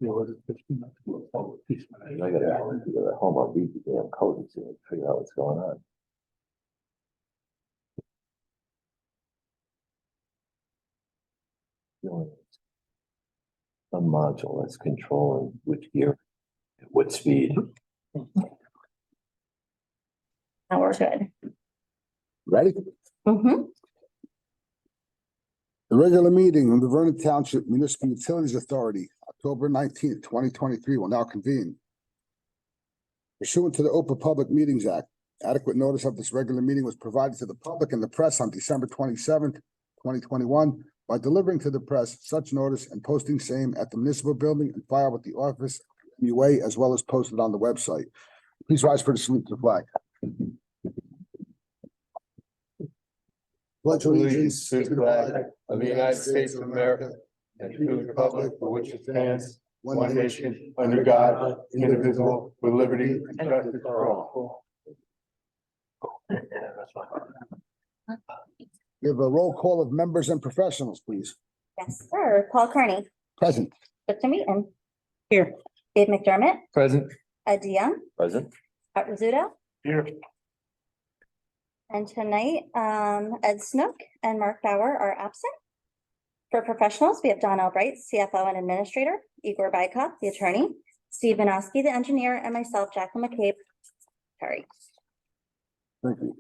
Yeah, was it 15? I gotta go home, I'll read the damn code and see, figure out what's going on. A module that's controlling which gear, at what speed. Now we're good. Ready? Mm-hmm. The regular meeting of the Vernon Township Municipal Utilities Authority, October 19th, 2023 will now convene. Pursuant to the Open Public Meetings Act, adequate notice of this regular meeting was provided to the public and the press on December 27th, 2021, by delivering to the press such notice and posting same at the municipal building and filed with the office VTMUA, as well as posted on the website. Please rise for the salute to the flag. Pledge allegiance to the flag of the United States of America and to the republic for which it stands, one nation, under God, indivisible, with liberty and justice for all. Give a roll call of members and professionals, please. Yes, sir. Paul Kearney, Present. Krista Meaton. Here. Dave McDermott, Present. Ed DeYoung, Present? Art Rizzuto, Here. and tonight, Ed Snook and Mark Bauer are absent. For professionals, we have Don Albright, CFO and Administrator, Igor Bykov, the Attorney, Steve Vinoski, the Engineer, and myself, Jacqueline McCabe. Sorry. Thank you.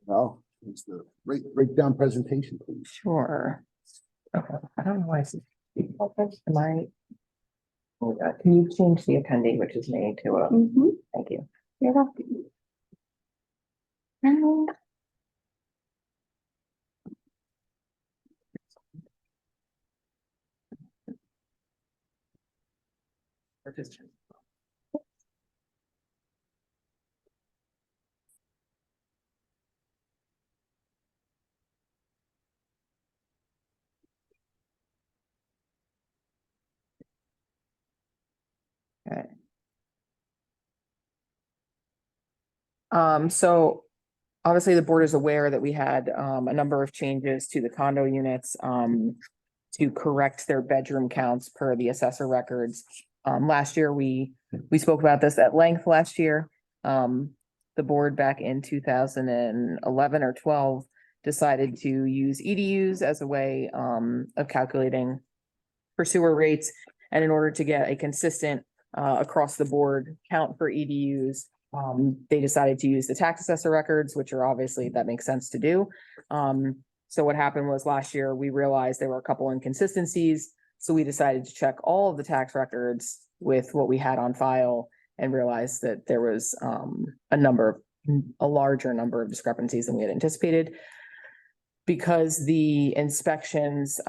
Now, it's the breakdown presentation, please. Sure. Okay, I don't know why it's. Am I? Oh, God. Can you change the attendee, which is me, to a, thank you. You're welcome. And Or just- Okay. So obviously the board is aware that we had a number of changes to the condo units to correct their bedroom counts per the assessor records. Last year, we spoke about this at length last year. The board back in 2011 or 12 decided to use EDUs as a way of calculating for sewer rates. And in order to get a consistent across the board count for EDUs, they decided to use the tax assessor records, which are obviously, that makes sense to do. So what happened was last year, we realized there were a couple inconsistencies. So we decided to check all of the tax records with what we had on file and realized that there was a larger number of discrepancies than we had anticipated. Because the inspections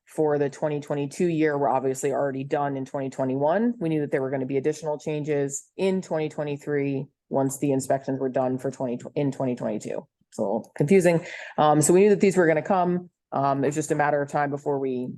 for the 2022 year were obviously already done in 2021. We knew that there were going to be additional changes in 2023 once the inspections were done for 2022. It's a little confusing. So we knew that these were going to come. It's just a matter of time before we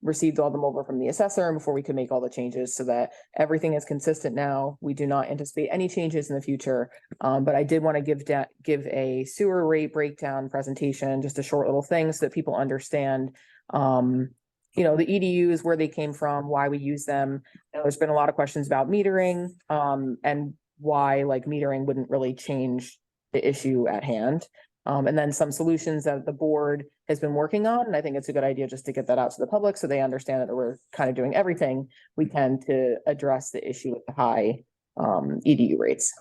received all them over from the assessor and before we could make all the changes so that everything is consistent now. We do not anticipate any changes in the future. But I did want to give a sewer rate breakdown presentation, just a short little thing so that people understand the EDUs, where they came from, why we use them. There's been a lot of questions about metering and why metering wouldn't really change the issue at hand. And then some solutions that the board has been working on. And I think it's a good idea just to get that out to the public so they understand that we're kind of doing everything we can to address the issue with the high EDU rates.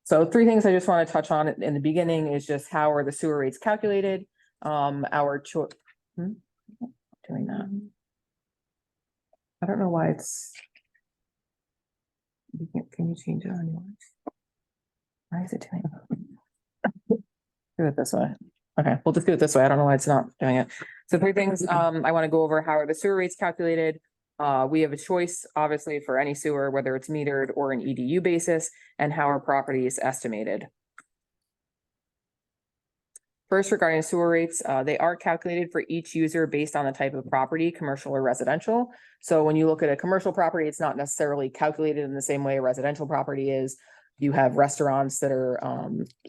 So 3 things I just want to touch on in the beginning is just how are the sewer rates calculated? Doing that. I don't know why it's. Can you change it on yours? Why is it doing that? Do it this way. Okay, we'll just do it this way. I don't know why it's not doing it. So 3 things I want to go over. How are the sewer rates calculated? We have a choice, obviously, for any sewer, whether it's metered or an EDU basis, and how our property is estimated. First, regarding sewer rates, they are calculated for each user based on the type of property, commercial or residential. So when you look at a commercial property, it's not necessarily calculated in the same way a residential property is. You have restaurants that are,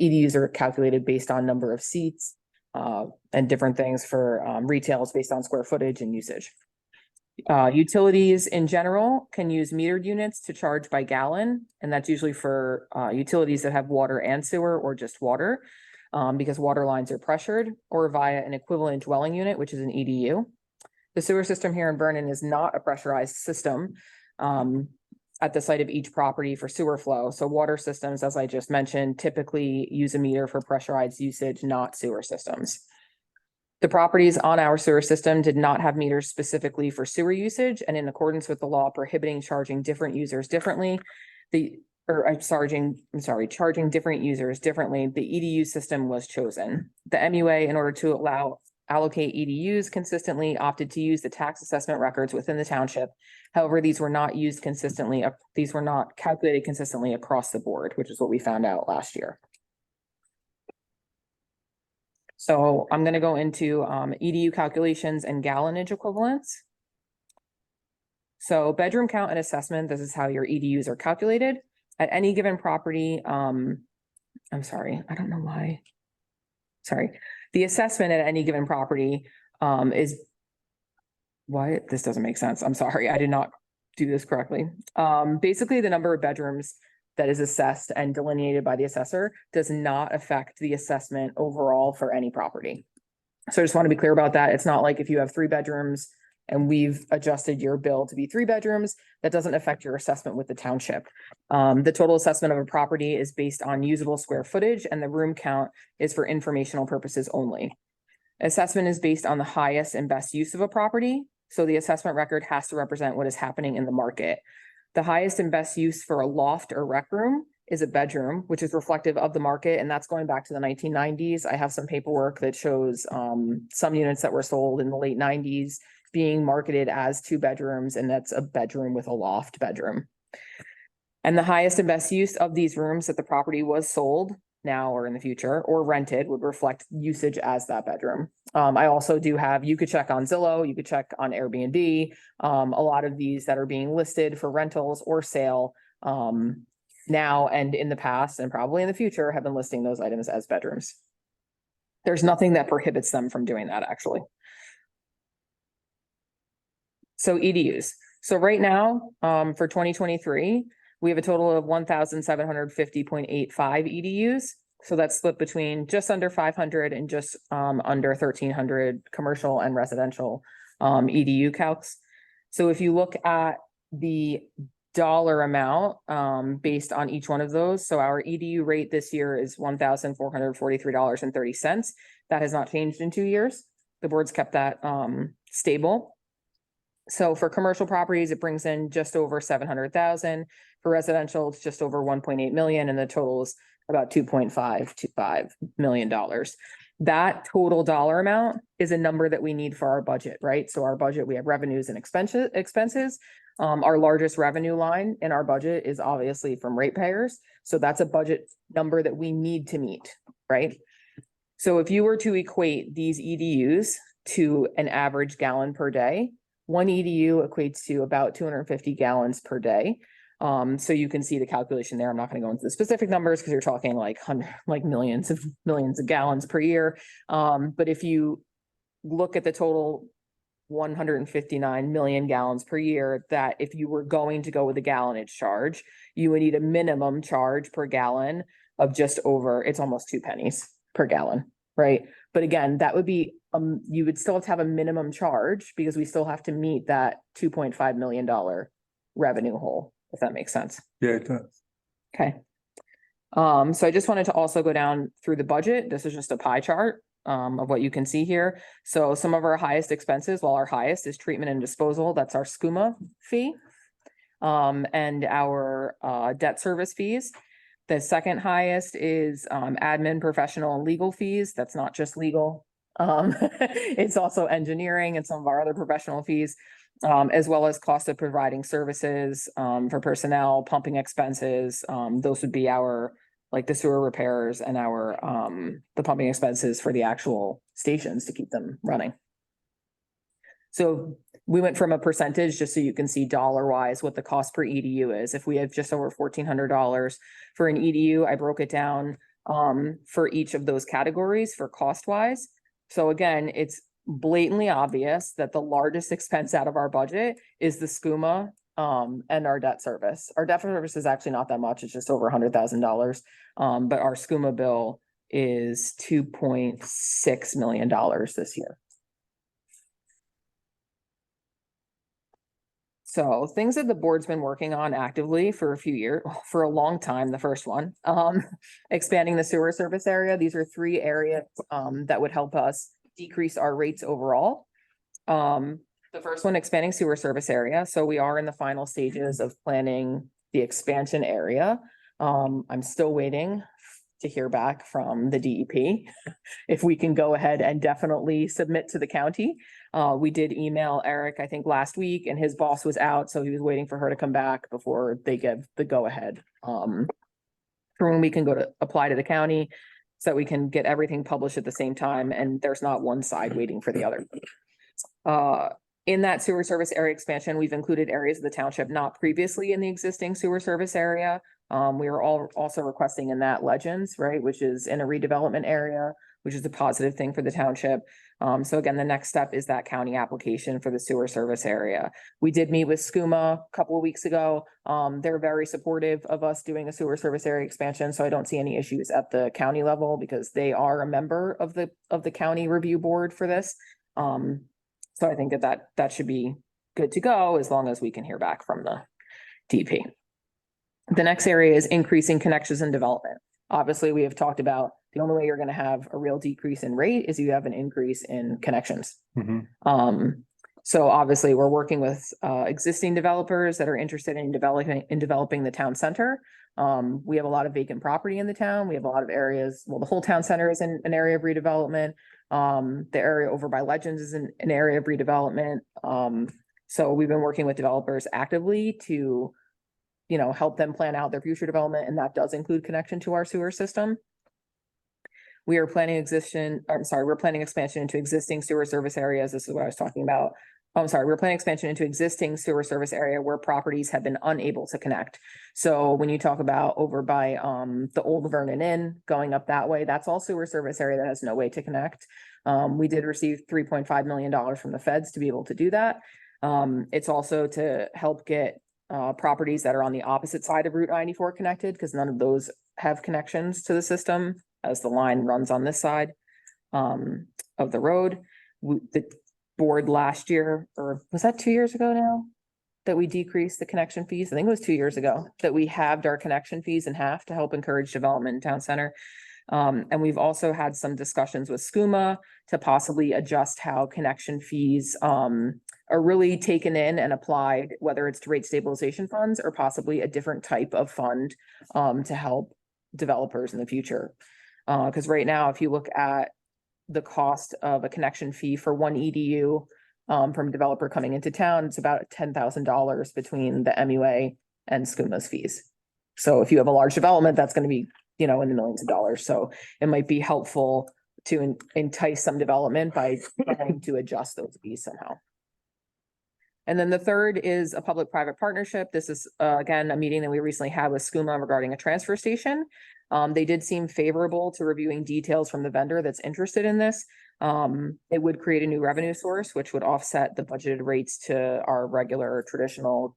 EDUs are calculated based on number of seats, and different things for, retail is based on square footage and usage. Utilities in general can use metered units to charge by gallon, and that's usually for, utilities that have water and sewer or just water, because water lines are pressured, or via an equivalent dwelling unit, which is an EDU. The sewer system here in Vernon is not a pressurized system at the site of each property for sewer flow. So water systems, as I just mentioned, typically use a meter for pressurized usage, not sewer systems. The properties on our sewer system did not have meters specifically for sewer usage, and in accordance with the law prohibiting charging different users differently, charging different users differently, the EDU system was chosen. The MUA, in order to allocate EDUs consistently, opted to use the tax assessment records within the township. However, these were not used consistently. These were not calculated consistently across the board, which is what we found out last year. So I'm going to go into EDU calculations and gallonage equivalents. So bedroom count and assessment, this is how your EDUs are calculated. At any given property, I'm sorry, I don't know why. Sorry. The assessment at any given property is why this doesn't make sense. I'm sorry, I did not do this correctly. Basically, the number of bedrooms that is assessed and delineated by the assessor does not affect the assessment overall for any property. So I just want to be clear about that. It's not like if you have 3 bedrooms and we've adjusted your bill to be 3 bedrooms, that doesn't affect your assessment with the township. The total assessment of a property is based on usable square footage, and the room count is for informational purposes only. Assessment is based on the highest and best use of a property, so the assessment record has to represent what is happening in the market. The highest and best use for a loft or rec room is a bedroom, which is reflective of the market, and that's going back to the 1990s. I have some paperwork that shows some units that were sold in the late 90s being marketed as 2 bedrooms, and that's a bedroom with a loft bedroom. And the highest and best use of these rooms that the property was sold now or in the future or rented would reflect usage as that bedroom. I also do have, you could check on Zillow, you could check on Airbnb. A lot of these that are being listed for rentals or sale now and in the past and probably in the future have been listing those items as bedrooms. There's nothing that prohibits them from doing that, actually. So EDUs. So right now, for 2023, we have a total of 1,750.85 EDUs. So that's split between just under 500 and just under 1,300 commercial and residential EDU calcs. So if you look at the dollar amount based on each one of those, so our EDU rate this year is $1,443.30. That has not changed in 2 years. The board's kept that stable. So for commercial properties, it brings in just over 700,000. For residential, it's just over 1.8 million, and the total is about $2.5 million. That total dollar amount is a number that we need for our budget, right? So our budget, we have revenues and expenses. Our largest revenue line in our budget is obviously from ratepayers. So that's a budget number that we need to meet, right? So if you were to equate these EDUs to an average gallon per day, one EDU equates to about 250 gallons per day. So you can see the calculation there. I'm not going to go into the specific numbers because you're talking like millions of gallons per year. But if you look at the total 159 million gallons per year, that if you were going to go with a gallonage charge, you would need a minimum charge per gallon of just over, it's almost 2 pennies per gallon, right? But again, that would be, you would still have to have a minimum charge because we still have to meet that $2.5 million revenue hole, if that makes sense. Yeah, it does. Okay. So I just wanted to also go down through the budget. This is just a pie chart of what you can see here. So some of our highest expenses, well, our highest is treatment and disposal. That's our SCUMA fee and our debt service fees. The second highest is admin, professional, and legal fees. That's not just legal. It's also engineering and some of our other professional fees, as well as cost of providing services for personnel, pumping expenses. Those would be our, like the sewer repairs and our the pumping expenses for the actual stations to keep them running. So we went from a percentage, just so you can see dollar wise what the cost per EDU is. If we have just over $1,400 for an EDU, I broke it down for each of those categories for cost wise. So again, it's blatantly obvious that the largest expense out of our budget is the SCUMA and our debt service. Our debt service is actually not that much. It's just over $100,000. But our SCUMA bill is $2.6 million this year. So things that the board's been working on actively for a few years, for a long time, the first one, expanding the sewer service area. These are 3 areas that would help us decrease our rates overall. The first one, expanding sewer service area. So we are in the final stages of planning the expansion area. I'm still waiting to hear back from the DEP if we can go ahead and definitely submit to the county. We did email Eric, I think last week, and his boss was out, so he was waiting for her to come back before they give the go ahead. For when we can go to apply to the county, so that we can get everything published at the same time, and there's not one side waiting for the other. In that sewer service area expansion, we've included areas of the township not previously in the existing sewer service area. We are also requesting in that Legends, right, which is in a redevelopment area, which is a positive thing for the township. So again, the next step is that county application for the sewer service area. We did meet with SCUMA a couple of weeks ago. They're very supportive of us doing a sewer service area expansion, so I don't see any issues at the county level because they are a member of the county review board for this. So I think that should be good to go as long as we can hear back from the DP. The next area is increasing connections and development. Obviously, we have talked about the only way you're going to have a real decrease in rate is you have an increase in connections. So obviously, we're working with existing developers that are interested in developing the town center. We have a lot of vacant property in the town. We have a lot of areas. Well, the whole town center is in an area of redevelopment. The area over by Legends is an area of redevelopment. So we've been working with developers actively to, help them plan out their future development, and that does include connection to our sewer system. We're planning expansion into existing sewer service areas. This is what I was talking about. We're planning expansion into existing sewer service area where properties have been unable to connect. So when you talk about over by the old Vernon Inn going up that way, that's all sewer service area that has no way to connect. We did receive $3.5 million from the feds to be able to do that. It's also to help get properties that are on the opposite side of Route 94 connected, because none of those have connections to the system as the line runs on this side of the road. The board last year, or was that 2 years ago now, that we decreased the connection fees? I think it was 2 years ago that we halved our connection fees in half to help encourage development in town center. And we've also had some discussions with SCUMA to possibly adjust how connection fees are really taken in and applied, whether it's to rate stabilization funds or possibly a different type of fund to help developers in the future. Because right now, if you look at the cost of a connection fee for one EDU from a developer coming into town, it's about $10,000 between the MUA and SCUMA's fees. So if you have a large development, that's going to be, in the millions of dollars. So it might be helpful to entice some development by trying to adjust those fees somehow. And then the third is a public-private partnership. This is, again, a meeting that we recently had with SCUMA regarding a transfer station. They did seem favorable to reviewing details from the vendor that's interested in this. It would create a new revenue source, which would offset the budgeted rates to our regular traditional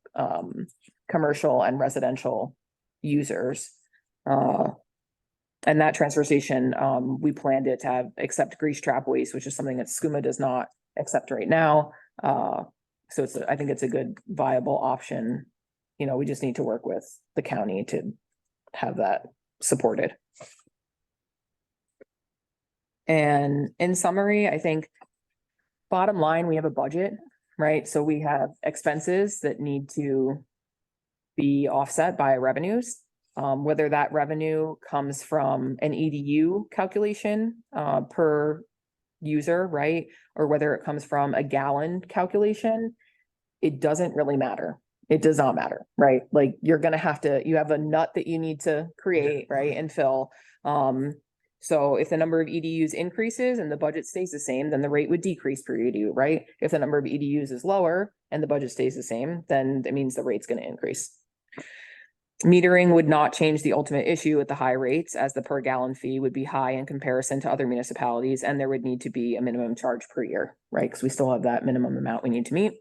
commercial and residential users. And that transfer station, we planned it to have accept grease trap waste, which is something that SCUMA does not accept right now. So I think it's a good viable option. We just need to work with the county to have that supported. And in summary, I think bottom line, we have a budget, right? So we have expenses that need to be offset by revenues, whether that revenue comes from an EDU calculation per user, right? Or whether it comes from a gallon calculation, it doesn't really matter. It does not matter, right? Like you have a nut that you need to create, right? And fill. So if the number of EDUs increases and the budget stays the same, then the rate would decrease per EDU, right? If the number of EDUs is lower and the budget stays the same, then it means the rate's going to increase. Metering would not change the ultimate issue with the high rates, as the per gallon fee would be high in comparison to other municipalities, and there would need to be a minimum charge per year, right? Because we still have that minimum amount we need to meet.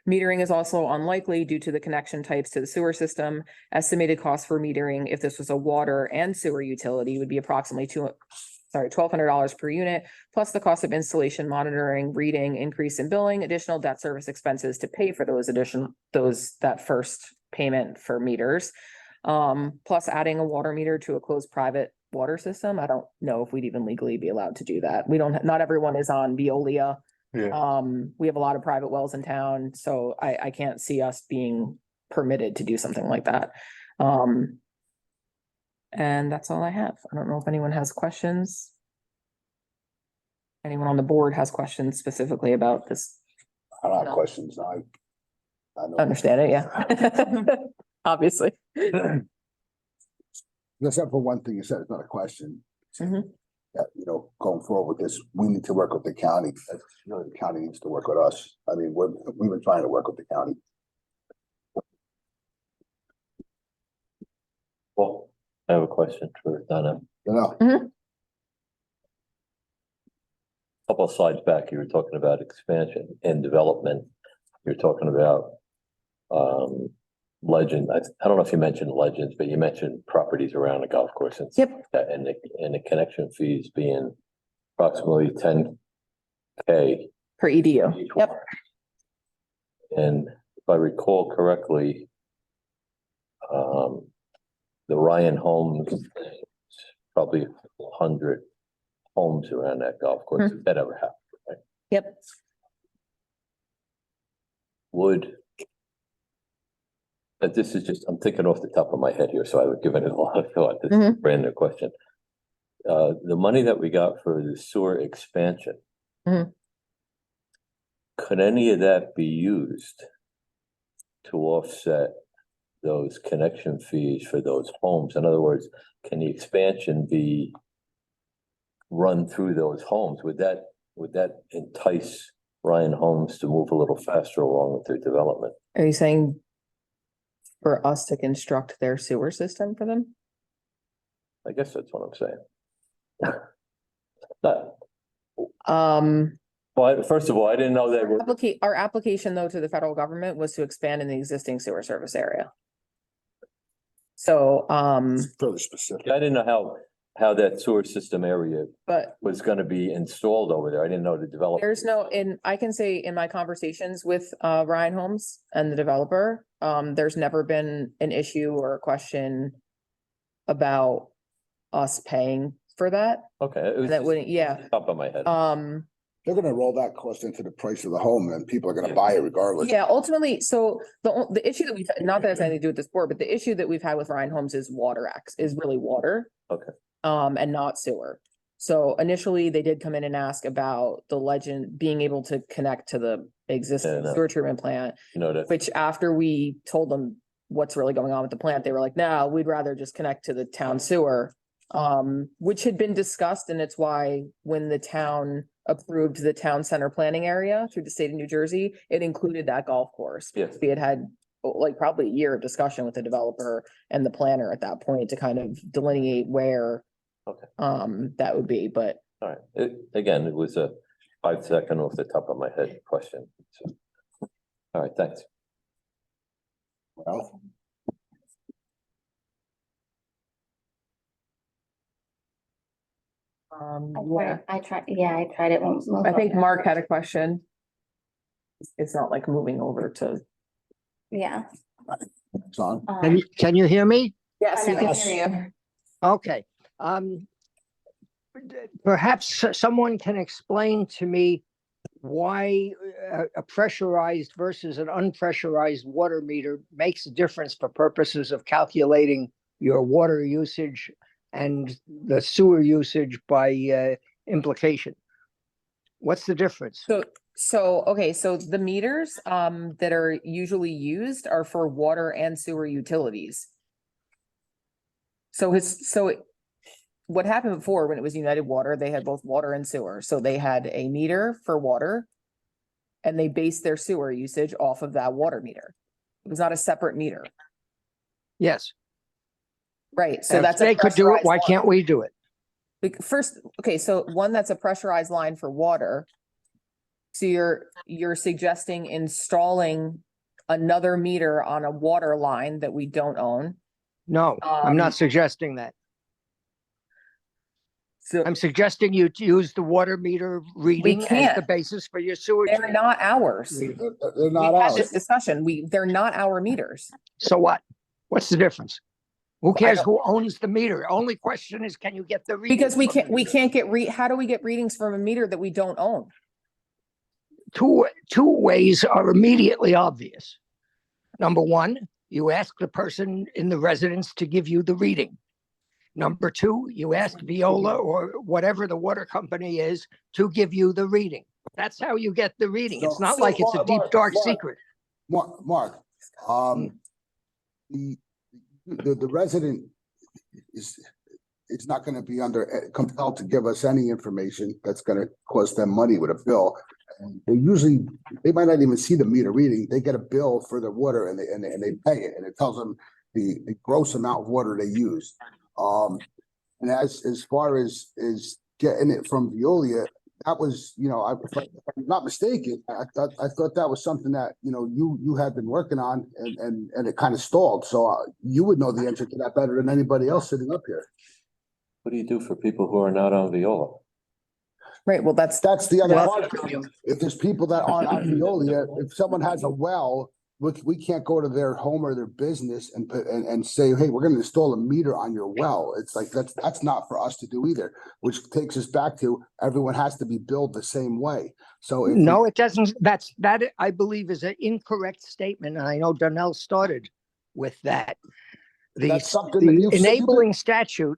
Metering is also unlikely due to the connection types to the sewer system. Estimated cost for metering, if this was a water and sewer utility, would be approximately $1,200 per unit, plus the cost of installation, monitoring, reading, increase in billing, additional debt service expenses to pay for that first payment for meters. Plus adding a water meter to a closed private water system. I don't know if we'd even legally be allowed to do that. Not everyone is on Veolia. Yeah. We have a lot of private wells in town, so I can't see us being permitted to do something like that. And that's all I have. I don't know if anyone has questions. Anyone on the board has questions specifically about this? I don't have No. questions. I know. Understand it, yeah. Obviously. Except for one thing you said, it's not a question. Mhm. That, going forward with this, we need to work with the county. The county needs to work with us. I mean, we've been trying to work with the county. Well, I have a question for Donna. Couple of slides back, you were talking about expansion and development. You're talking about legend. I don't know if you mentioned legends, but you mentioned properties around the golf course and Yep. and the connection fees being approximately 10K. Per EDU. each Yep. one. And if I recall correctly, the Ryan Homes thing, probably 100 homes around that golf course, if that ever happened, right? Yep. But this is just, I'm thinking off the top of my head here, so I would give it a lot of thought. This is a brand new question. The money that we got for the sewer expansion. Mhm. Could any of that be used to offset those connection fees for those homes? In other words, can the expansion be run through those homes? Would that entice Ryan Homes to move a little faster along with their development? Are you saying for us to construct their sewer system for them? I guess that's what I'm saying. Not, well, first of all, I didn't know that. Our application though to the federal government was to expand in the existing sewer service area. So, Fairly specific. I didn't know how that sewer system area but was gonna be installed over there. I didn't know the developer. there's I can say in my conversations with Ryan Homes and the developer, there's never been an issue or a question about us paying for that. Okay. It was That just wouldn't, yeah. top of my head. They're gonna roll that cost into the price of the home and people are gonna buy it regardless. Yeah, ultimately, so the issue that not that it's anything to do with this board, but the issue that we've had with Ryan Homes is is really water. Okay. And not sewer. So initially, they did come in and ask about the legend being able to connect to the existing Yeah, no. sewer treatment plant, You know, that, which after we told them what's really going on with the plant, they were like, no, we'd rather just connect to the town sewer. Which had been discussed, and it's why when the town approved the town center planning area through the state of New Jersey, it included that golf course. Yes. We had like probably a year of discussion with the developer and the planner at that point to kind of delineate where Okay. That would be, but all right. Again, it was a 5-second off the top of my head question. So, all right, thanks. Well, yeah, I tried it once. I think Mark had a question. It's not like moving over to. Yeah. it's on. Can you hear me? Yes, we we can can hear you. Okay. Perhaps someone can explain to me why a pressurized versus an unpressurized water meter makes a difference for purposes of calculating your water usage and the sewer usage by implication. What's the difference? Okay, so the meters that are usually used are for water and sewer utilities. what happened before when it was United Water, they had both water and sewer. So they had a meter for water and they based their sewer usage off of that water meter. It was not a separate meter. Yes. Right, so If that's a they could do it, pressurized why line. can't we do it? First, okay, so one that's a pressurized line for water. So you're suggesting installing another meter on a water line that we don't own. No, I'm not suggesting that. So I'm suggesting you to use the water meter reading as the can't. basis for your sewage. they're not ours. reading. They're not We had this ours. discussion. They're not our meters. So what? What's the difference? Who cares don't- who owns the meter? Only question is, can you get the reading? Because we can't how do we get readings from a meter that we don't own? Two ways are immediately obvious. Number one, you ask the person in the residence to give you the reading. Number two, you ask Viola or whatever the water company is to give you the reading. That's how you get the reading. It's not like it's a deep, dark secret. Mark, the resident is not gonna be compelled to give us any information that's gonna cost them money with a bill. And they might not even see the meter reading. They get a bill for the water and they pay it, and it tells them the gross amount of water they use. And as far as getting it from Veolia, that was, if I'm not mistaken, I thought that was something that, you had been working on and it kind of stalled. So you would know the answer to that better than anybody else sitting up here. What do you do for people who are not on Viola? Right, well, that's The other Well, part. If there's people that aren't on Veolia, if someone has a well, we can't go to their home or their business and say, hey, we're gonna install a meter on your well. It's like, that's not for us to do either, which takes us back to everyone has to be billed the same way. So if No, it doesn't. That I believe is an incorrect statement. And I know Donnell started with that. That's something that The you've said- enabling statute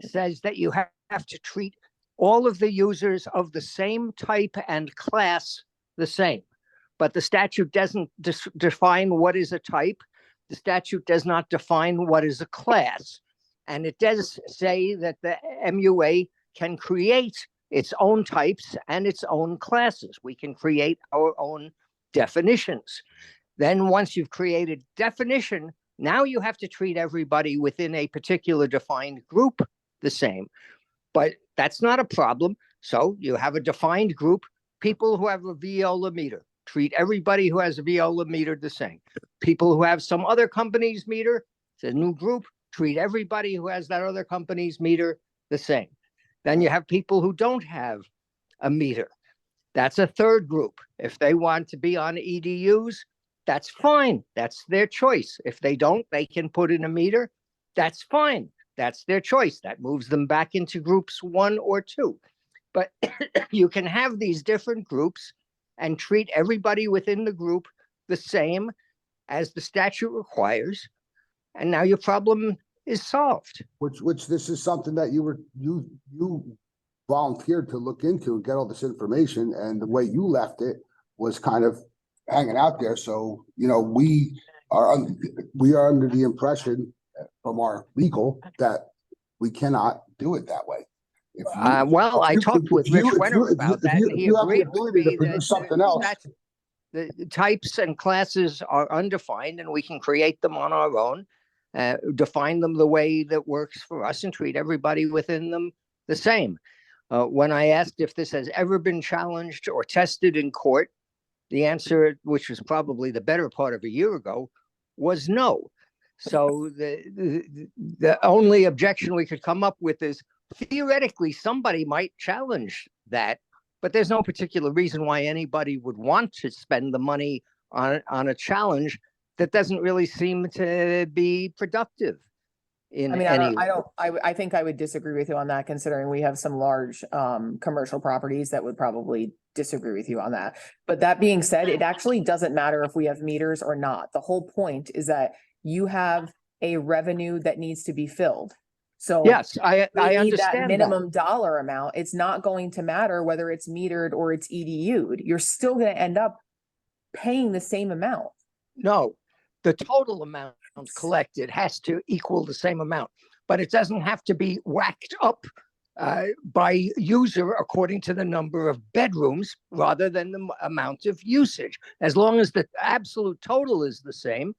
says that you have to treat all of the users of the same type and class the same. But the statute doesn't define what is a type. The statute does not define what is a class. And it does say that the MUA can create its own types and its own classes. We can create our own definitions. Then once you've created definition, now you have to treat everybody within a particular defined group the same. But that's not a problem. So you have a defined group, people who have a Viola meter. Treat everybody who has a Viola meter the same. People who have some other company's meter, it's a new group, treat everybody who has that other company's meter the same. Then you have people who don't have a meter. That's a third group. If they want to be on EDUs, that's fine. That's their choice. If they don't, they can put in a meter. That's fine. That's their choice. That moves them back into groups 1 or 2. But you can have these different groups and treat everybody within the group the same as the statute requires. And now your problem is solved. which this is something that you volunteered to look into and get all this information, and the way you left it was kind of hanging out there. So, we are under the impression from our legal that we cannot do it that way. Well, I talked with Rich Wenner about that, and he agreed with me that the types and classes are undefined, and we can create them on our own, define them the way that works for us, and treat everybody within them the same. When I asked if this has ever been challenged or tested in court, the answer, which was probably the better part of a year ago, was no. So the only objection we could come up with is theoretically somebody might challenge that, but there's no particular reason why anybody would want to spend the money on a challenge that doesn't really seem to be productive. I think I would disagree with you on that, considering we have some large commercial properties that would probably disagree with you on that. But that being said, it actually doesn't matter if we have meters or not. The whole point is that you have a revenue that needs to be filled. So yes, I need understand that minimum dollar amount. It's not going to matter whether it's metered or it's EDU'd. You're still going to end up paying the same amount. No, the total amount collected has to equal the same amount. but it doesn't have to be whacked up by user according to the number of bedrooms rather than the amount of usage. As long as the absolute total is the same,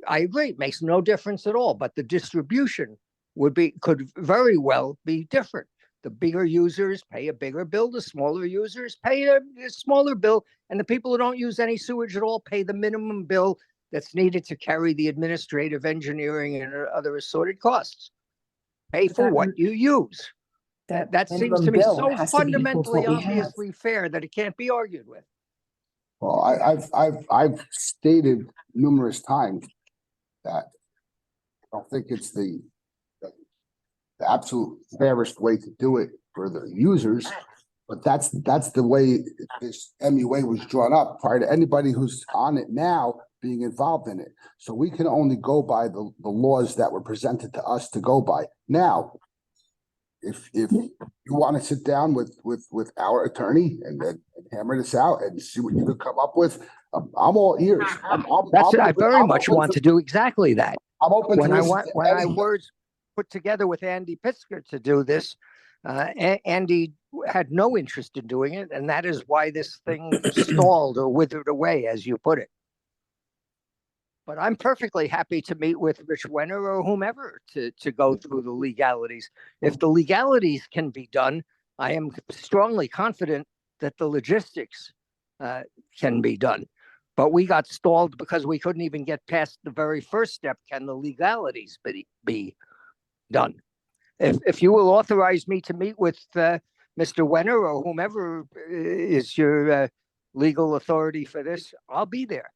I agree, it makes no difference at all, but the distribution could very well be different. The bigger users pay a bigger bill, the smaller users pay a smaller bill, and the people who don't use any sewage at all pay the minimum bill that's needed to carry the administrative, engineering, and other assorted costs. Pay for what you use. That seems to me so fundamentally, obviously fair that it can't be argued with. Well, I've stated numerous times that I don't think it's the absolute fairest way to do it for the users, but that's the way this MUA was drawn up prior to anybody who's on it now being involved in it. So we can only go by the laws that were presented to us to go by. Now, if you want to sit down with our attorney and hammer this out and see what you could come up with, I'm all ears. I very much want to do exactly that. I'm open When to I words put together with Andy Pitzker to do this, Andy had no interest in doing it, and that is why this thing stalled or withered away, as you put it. But I'm perfectly happy to meet with Rich Wenner or whomever to go through the legalities. If the legalities can be done, I am strongly confident that the logistics can be done. But we got stalled because we couldn't even get past the very first step. Can the legalities be done? If you will authorize me to meet with Mr. Wenner or whomever is your legal authority for this, I'll be there.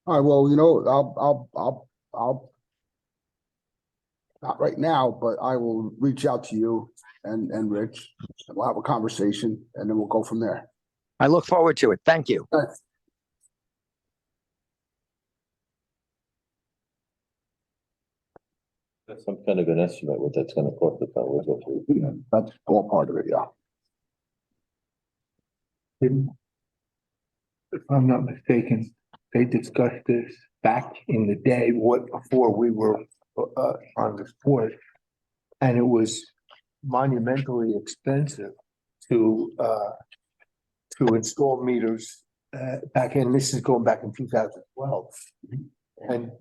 All right, well, I'll not right now, but I will reach out to you and Rich, and we'll have a conversation, and then we'll go from there. I look forward to it. Thank you. That's some kind of an estimate what that's gonna cost the town. That's all part of it, yeah. If I'm not mistaken, they discussed this back in the day, before we were on this board. And it was monumentally expensive to install meters back in, this is going back in 2012. And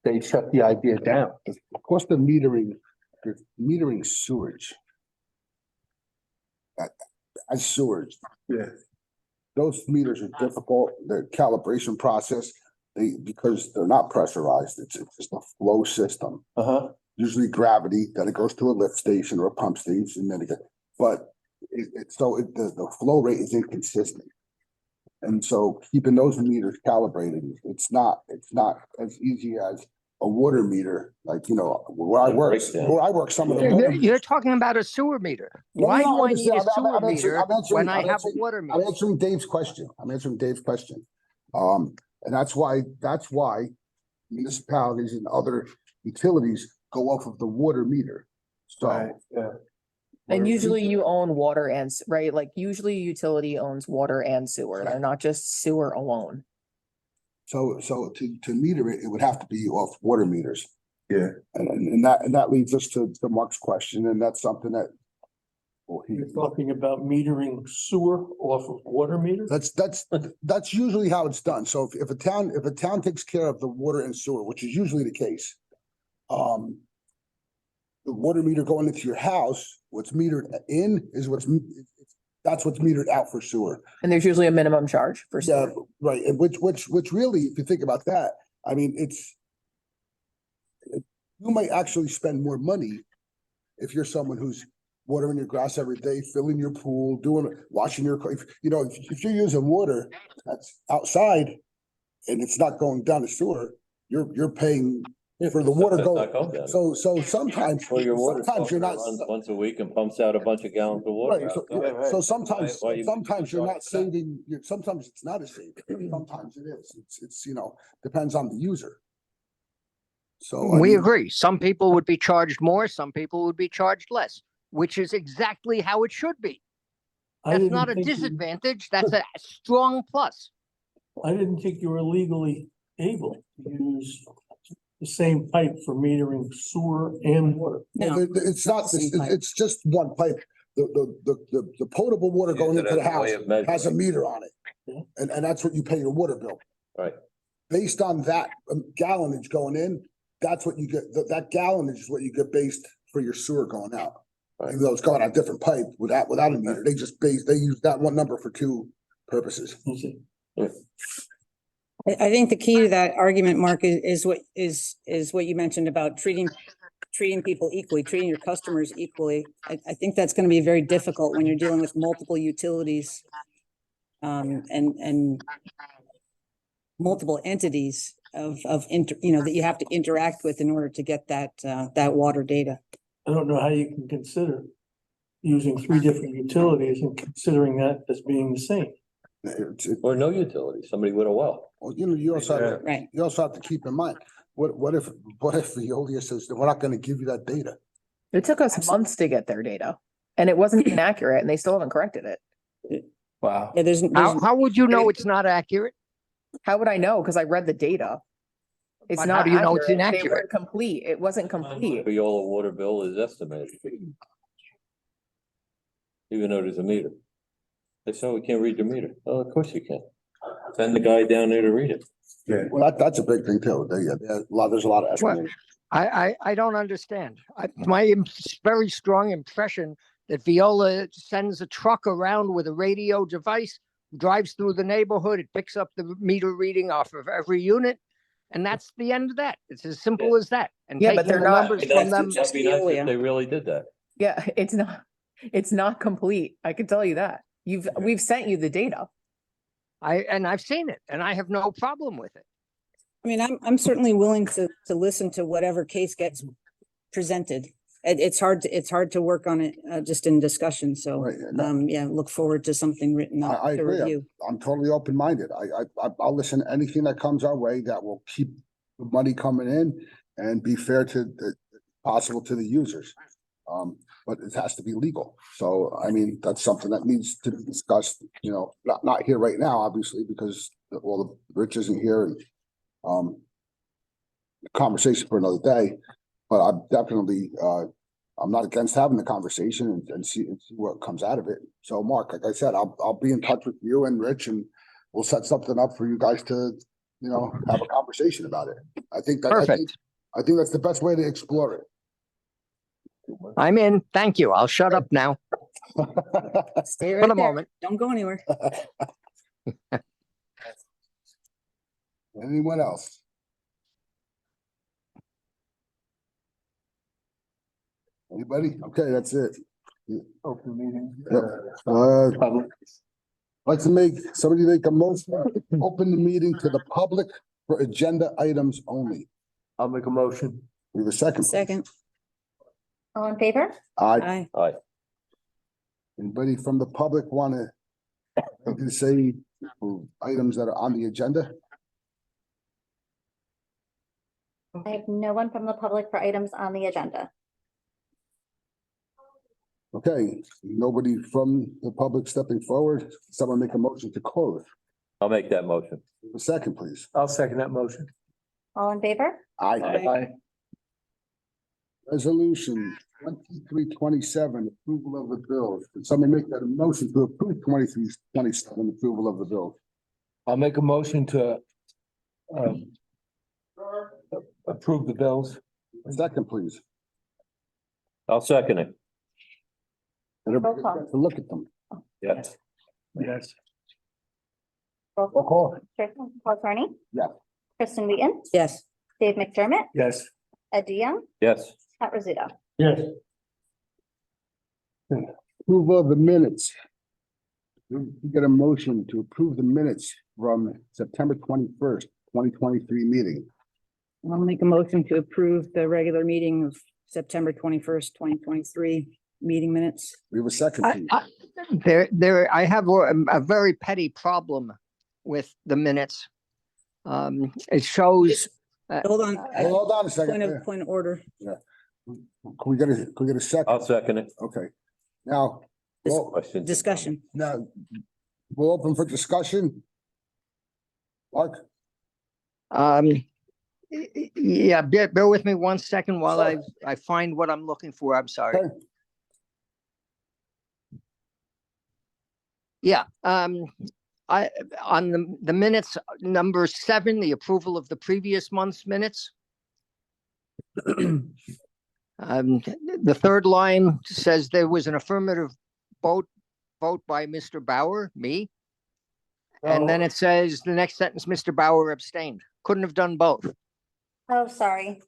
they shut the idea down. The cost of metering sewage. As sewage. Yeah. Those meters are difficult, the calibration process, because they're not pressurized, it's just a flow system. Usually gravity, then it goes to a lift station or a pump station, and then but the flow rate is inconsistent. And so keeping those meters calibrated, it's not as easy as a water meter, like, where I work, some of the. You're talking about a sewer meter. Why do I need a sewer meter when I have a water meter? I'm answering Dave's question. And that's why municipalities and other utilities go off of the water meter. So. And usually you own water and, right? Like usually utility owns water and sewer. They're not just sewer alone. So to meter it, it would have to be off water meters. Yeah. And that leads us to Mark's question, and that's something that. You're talking about metering sewer off of water meters? That's usually how it's done. So if a town takes care of the water and sewer, which is usually the case, the water meter going into your house, what's metered in is that's what's metered out for sewer. And there's usually a minimum charge for sewer. Yeah, right. And which really, if you think about that, I mean, you might actually spend more money if you're someone who's watering your grass every day, filling your pool, washing your car. If you're using water that's outside and it's not going down the sewer, you're paying for the water going. So sometimes, Well, your water sometimes you're not. runs once a week and pumps out a bunch of gallons of water. Right, so sometimes you're not that? saving. Sometimes it's not a saving. Sometimes it is. It's depends on the user. So We agree. Some people would be charged more. Some people would be charged less, which is exactly how it should be. That's not a disadvantage. That's a strong plus. I didn't think you were legally able to use the same pipe for metering sewer and water. Well, it's not, it's just one pipe. The potable water going into the house has a meter on it. And that's what you pay your water bill. Right. Based on that gallonage going in, that's what you get, that gallonage is what you get based for your sewer going out. Right. Even though it's going on a different pipe without a meter, they use that one number for two purposes. I think the key to that argument, Mark, is what you mentioned about treating people equally, treating your customers equally. I think that's going to be very difficult when you're dealing with multiple utilities and multiple entities that you have to interact with in order to get that water data. I don't know how you can consider using 3 different utilities and considering that as being the same. Or no utility, somebody with a well. Well, you also have, Right. you also have to keep in mind, what if Veolia says that we're not gonna give you that data? It took us months to get their data and it wasn't inaccurate and they still haven't corrected it. Wow. Yeah, there's How would you know it's not accurate? How would I know? Because I read the data. It's But not how do you know it's accurate. They inaccurate? weren't complete. It wasn't complete. Veolia water bill is estimated. Even though there's a meter. They say, we can't read the meter. Oh, of course you can. Send the guy down there to read it. Yeah. Well, that's a big thing too. There's a lot of Well, estimating. I don't understand. My very strong impression that Viola sends a truck around with a radio device, drives through the neighborhood, it picks up the meter reading off of every unit. And that's the end of that. It's as simple as that. And Yeah, but taking they're the not- numbers That'd from them. be nice if they really did that. Yeah, it's not complete. I can tell you that. We've sent you the data. I've seen it and I have no problem with it. I mean, I'm certainly willing to listen to whatever case gets presented. It's hard to work on it just in discussion. So, Right, no. yeah, look forward to something written up I to agree. review. I'm totally open-minded. I'll listen to anything that comes our way that will keep the money coming in and be fair to possible to the users. But it has to be legal. So, I mean, that's something that needs to be discussed, not here right now, obviously, because Rich isn't here and conversation for another day. But I'm definitely, I'm not against having the conversation and see what comes out of it. So Mark, like I said, I'll be in touch with you and Rich and we'll set something up for you guys to, have a conversation about it. I think Perfect. I think that's the best way to explore it. I'm in. Thank you. I'll shut up now Stay for right the there. moment. Don't go anywhere. Anyone else? Anybody? Okay, that's it. Open meeting. Yep. Public. Like to somebody make a motion, open the meeting to the public for agenda items only. I'll make a motion. We have a second. please. Second. All in favor? Aye. Aye. Anybody from the public want to say items that are on the agenda? I have no one from the public for items on the agenda. Okay, nobody from the public stepping forward. Someone make a motion to close. I'll make that motion. A second, please. I'll second that motion. All in favor? Aye. Aye. Resolution 2327, approval of the bills. Can someone make that a motion to approve 2327, approval of the bill? I'll make a motion to approve the bills. A second, please. I'll second it. And everybody Roll call. gets to look at them. Yes. Yes. Roll Roll call. call. Paul Kearney? Yeah. Kristen Wheaton? Yes. Dave McDermott? Yes. Ed DeYoung? Yes. Pat Rizzuto? Yes. Approval of the minutes. We get a motion to approve the minutes from September 21st, 2023 meeting. I'll make a motion to approve the regular meeting of September 21st, 2023 meeting minutes. We have a second, please. I have a very petty problem with the minutes. It shows, Hold on. Hold on a second. Point of order. Can we get a second? I'll second it. Okay. Now, Questions? Discussion. now, we'll open for discussion. Mark, Yeah, bear with me 1 second while Sure. I find what I'm looking for. I'm sorry. Okay. Yeah, on the minutes, number 7, the approval of the previous month's minutes. The third line says there was an affirmative vote by Mr. Bauer, me. And then it says the next sentence, Mr. Bauer abstained. Couldn't have done both. Oh, sorry.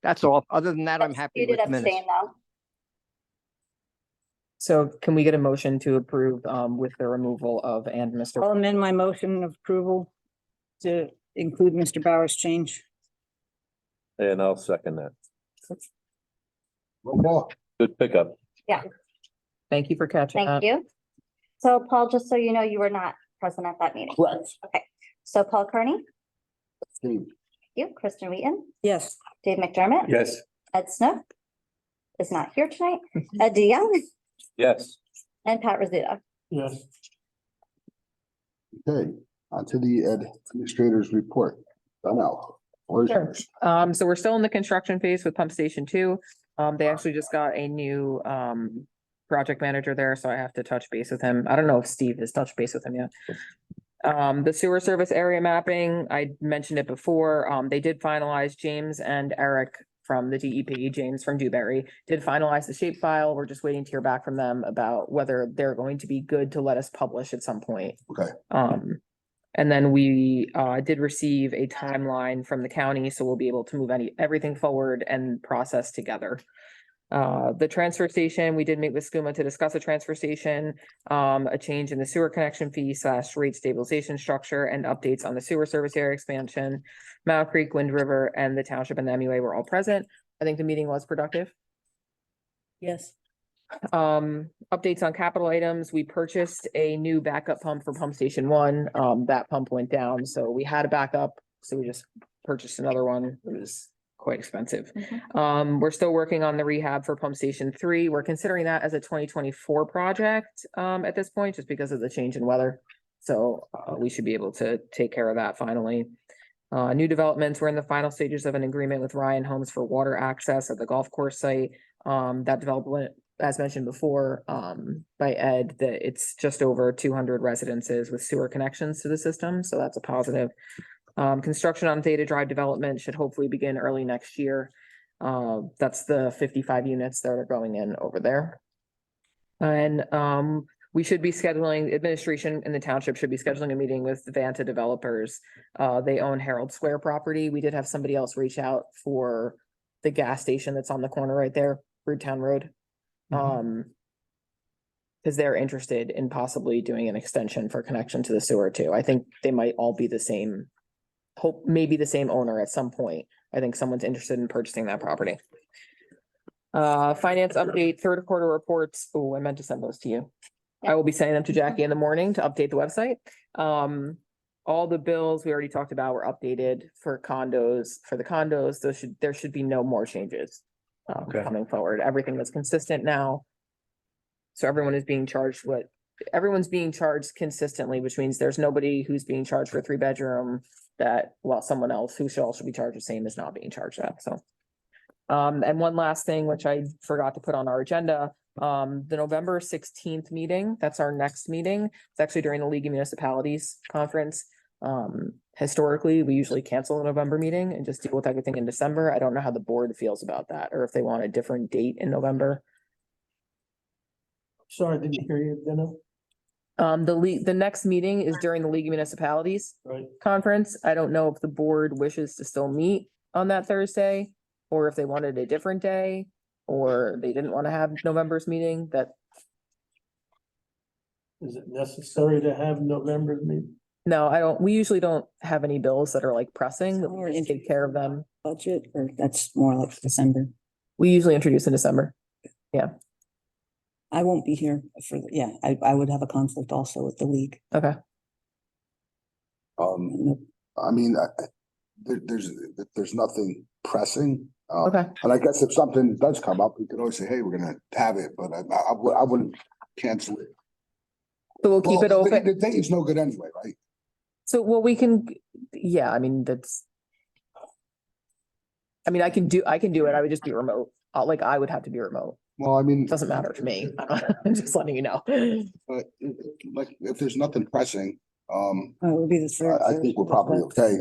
That's all. Other than that, I'm happy You with did the minutes. abstain though. So can we get a motion to approve with the removal of and Mr. I'll amend my motion of approval to include Mr. Bauer's change. And I'll second that. Roll call. Good pickup. Thank you for catching Thank up. you. So Paul, just so you know, you were not present at that meeting. Correct. So Paul Kearney, Abstain. you, Kristen Wheaton, Yes. Dave McDermott. Yes. Ed Snook is not here tonight. Ed DeYoung Yes. and Pat Rizzuto. Yes. Okay, on to the administrator's report. Donnell. floor is Sure. yours. So we're still in the construction phase with pump station 2. They actually just got a new project manager there, so I have to touch base with him. I don't know if Steve has touched base with him yet. The sewer service area mapping, I mentioned it before. They did finalize. James and Eric from the DEP, James from Dewberry, did finalize the shape file. We're just waiting to hear back from them about whether they're going to be good to let us publish at some point. Okay. And then we did receive a timeline from the county, so we'll be able to move everything forward and process together. The transfer station, we did meet with SCUMA to discuss a transfer station, a change in the sewer connection fee / rate stabilization structure, and updates on the sewer service area expansion. Mount Creek, Wind River, and the township and the MUA were all present. I think the meeting was productive. Yes. Updates on capital items. We purchased a new backup pump for pump station 1. That pump went down, so we had a backup, so we just purchased another one. It was quite expensive. We're still working on the rehab for pump station 3. We're considering that as a 2024 project at this point, just because of the change in weather. So we should be able to take care of that finally. New developments, we're in the final stages of an agreement with Ryan Homes for water access at the golf course site. That development, as mentioned before, by Ed, that it's just over 200 residences with sewer connections to the system, so that's a positive. Construction on Theta Drive development should hopefully begin early next year. That's the 55 units that are going in over there. And we should be scheduling, administration in the township should be scheduling a meeting with the Vanta developers. They own Herald Square property. We did have somebody else reach out for the gas station that's on the corner right there, Roottown Road. Because they're interested in possibly doing an extension for connection to the sewer too. I think they might all be the same, maybe the same owner at some point. I think someone's interested in purchasing that property. Finance update, third quarter reports. Oh, I meant to send those to you. I will be sending them to Jackie in the morning to update the website. All the bills we already talked about were updated for condos. For the condos, there should be no more changes coming forward. Everything is consistent now. So everyone is being charged everyone's being charged consistently, which means there's nobody who's being charged for a 3-bedroom someone else who should also be charged the same is not being charged that. So, and one last thing, which I forgot to put on our agenda, the November 16th meeting, that's our next meeting. It's actually during the League of Municipalities conference. Historically, we usually cancel the November meeting and just deal with everything in December. I don't know how the board feels about that, or if they want a different date in November. Sorry, I didn't hear you, Dana. The next meeting is during the League of Municipalities Right. conference. I don't know if the board wishes to still meet on that Thursday, or if they wanted a different day, or they didn't want to have November's meeting. Is it necessary to have November's meeting? No, I don't. We usually don't have any bills that are like pressing, that we just take care of them. Budget, or that's more like December. We usually introduce in December. I won't be here I would have a conflict also with the league. Okay. I mean, there's nothing pressing. Okay. And I guess if something does come up, we can always say, hey, we're gonna have it, but I wouldn't cancel it. So we'll keep it open. The date is no good anyway, right? So, well, we can, I mean, I mean, I can do it. I would just be remote. Like, I would have to be remote. Well, I mean, It doesn't matter to me. I'm just letting you know. but like, if there's nothing pressing, Oh, it would be the third. I think we're probably okay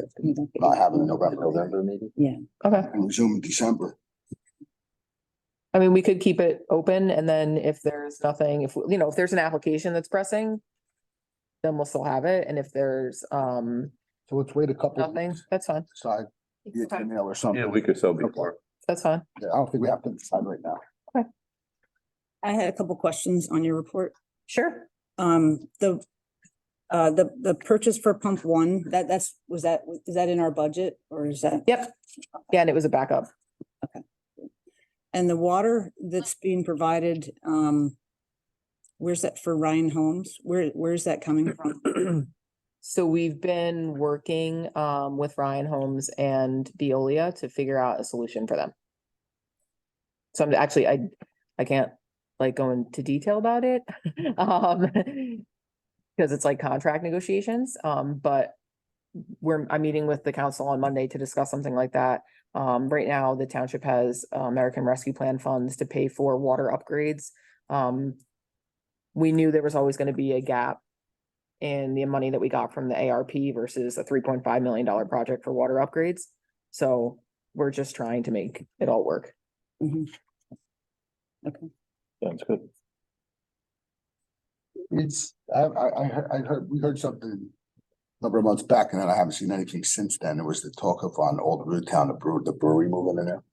not having a November maybe? Yeah. Okay. and resume in December. I mean, we could keep it open and then if there's nothing, if there's an application that's pressing, then we'll still have it. And if there's So let's wait a couple. of nothing, weeks, that's fine. Decide via Okay. email or something. Yeah, a week or so before. That's fine. Yeah, I don't think we have to decide right now. I had a couple questions on your report. Sure. The purchase for pump one, is that in our budget or is that? Yep. Yeah, and it was a backup. And the water that's being provided, where's that for Ryan Homes? Where's that coming from? So we've been working with Ryan Homes and Veolia to figure out a solution for them. So I'm actually, I can't like go into detail about it. Because it's like contract negotiations, but I'm meeting with the council on Monday to discuss something like that. Right now, the township has American Rescue Plan funds to pay for water upgrades. We knew there was always going to be a gap in the money that we got from the ARP versus a $3.5 million project for water upgrades. So we're just trying to make it all work. Mhm. Okay. Sounds good. It's, I heard, we heard something a number of months back and then I haven't seen anything since then. There was the talk of on Old Root Town, the brewery moving in there.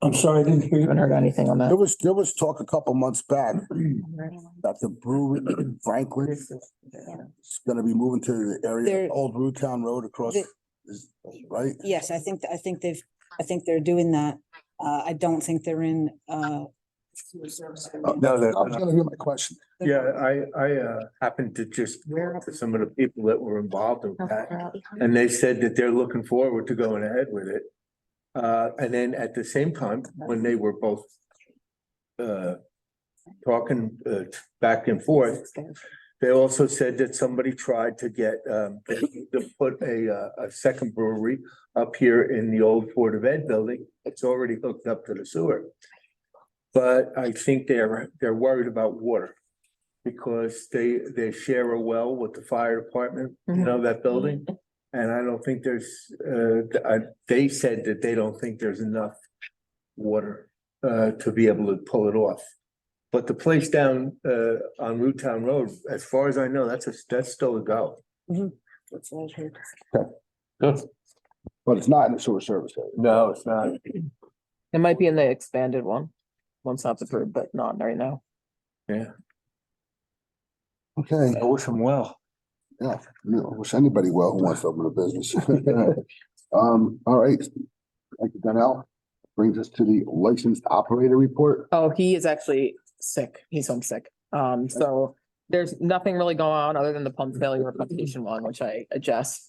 I'm sorry, I didn't hear you. Haven't heard anything on that. There was talk a couple months back that the brewery in Franklin is gonna be moving to the area They're- of Old Root Town Road across, right? Yes, I think they're doing that. I don't think they're in, No, I was gonna hear my question. Yeah, I happened to just talk to some of the people that were involved in that, and they said that they're looking forward to going ahead with it. And then at the same time, when they were both talking back and forth, they also said that somebody tried to get to put a second brewery up here in the old Board of Ed building. It's already hooked up to the sewer. But I think they're worried about water because they share a well with the fire department, that building. And I don't think they said that they don't think there's enough water to be able to pull it off. But the place down on Root Town Road, as far as I know, that's still a go. that's what I heard. Good. But it's not in the sewer service area. No, it's not. It might be in the expanded one, once that's approved, but not right now. Yeah, Okay, I wish them well. yeah, I wish anybody well who wants to open a business. All right, thank you, Donnell. Brings us to the licensed operator report. Oh, he is actually sick. He's homesick. So there's nothing really going on other than the pump failure replication one, which I addressed,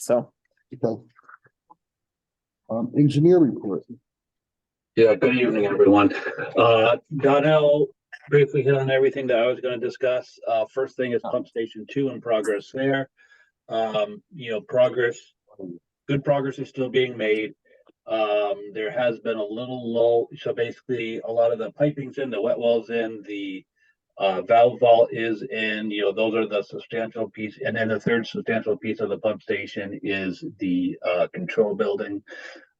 so. Okay. Engineer report. Yeah, good evening, everyone. Donnell briefly hit on everything that I was gonna discuss. First thing is pump station 2 in progress there. Good progress is still being made. There has been a little lull, so basically a lot of the piping's in, the wet well's in, the valve vault is in, those are the substantial piece. And then the third substantial piece of the pump station is the control building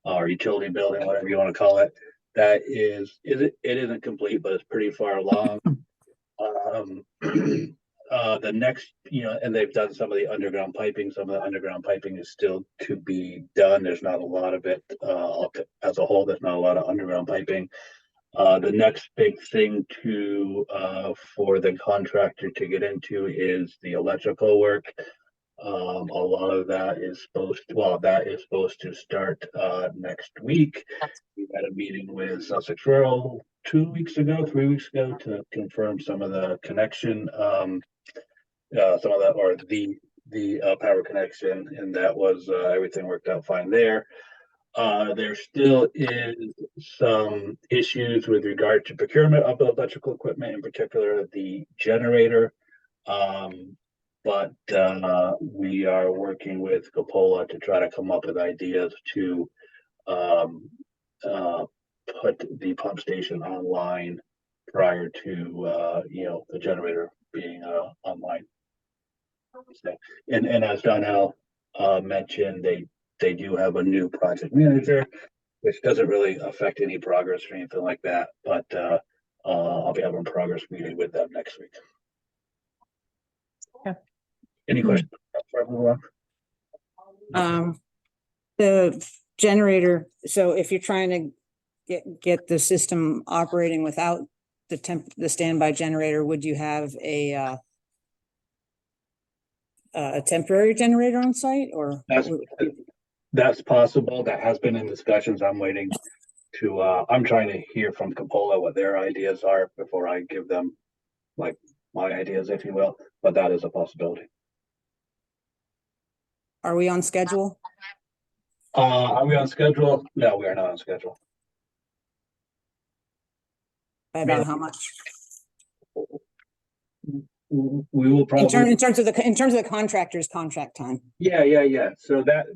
or utility building, whatever you want to call it. That it isn't complete, but it's pretty far along. The next, and they've done some of the underground piping. Some of the underground piping is still to be done. There's not a lot of it as a whole. There's not a lot of underground piping. The next big thing for the contractor to get into is the electrical work. A lot of that is supposed to start next week. We had a meeting with Sussex Rural 3 weeks ago to confirm some of the connection, some of that, or the power connection, and that was everything worked out fine there. There still is some issues with regard to procurement of the electrical equipment, in particular the generator. But we are working with Coppola to try to come up with ideas to put the pump station online prior to, the generator being, online. So, and as Donnell, mentioned, they do have a new project manager, which doesn't really affect any progress or anything like that, but, I'll be having a progress meeting with them next week. Yeah. Any questions? For everyone? The generator, so if you're trying to get the system operating without the standby generator, would you have a temporary generator on site or? That's possible. That has been in discussions. I'm waiting to, I'm trying to hear from Capola what their ideas are before I give them like my ideas, if you will, but that is a possibility. Are we on schedule? Are we on schedule? No, we are not on schedule. By about how much? We will probably. In terms of the contractor's contract time. Yeah. So that,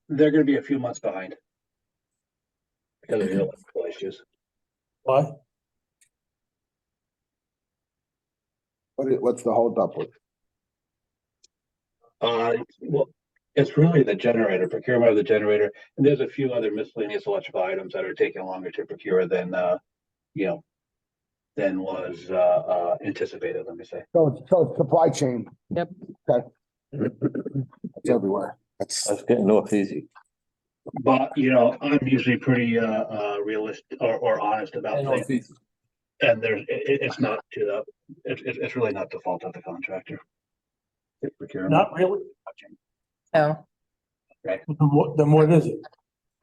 they're gonna be a few months behind. Because of the electrical issues. Why? What's the holdup with? Well, it's really the generator, procurement of the generator, and there's a few other miscellaneous electrical items that are taking longer to procure than, than was, anticipated, let me say. So it's supply chain. Yep. Okay. It's everywhere. That's That's getting off easy. But, I'm usually pretty, realistic or honest about things. And it's not it's really not the fault of the contractor. It's procurement. Not really. No, Then what is it?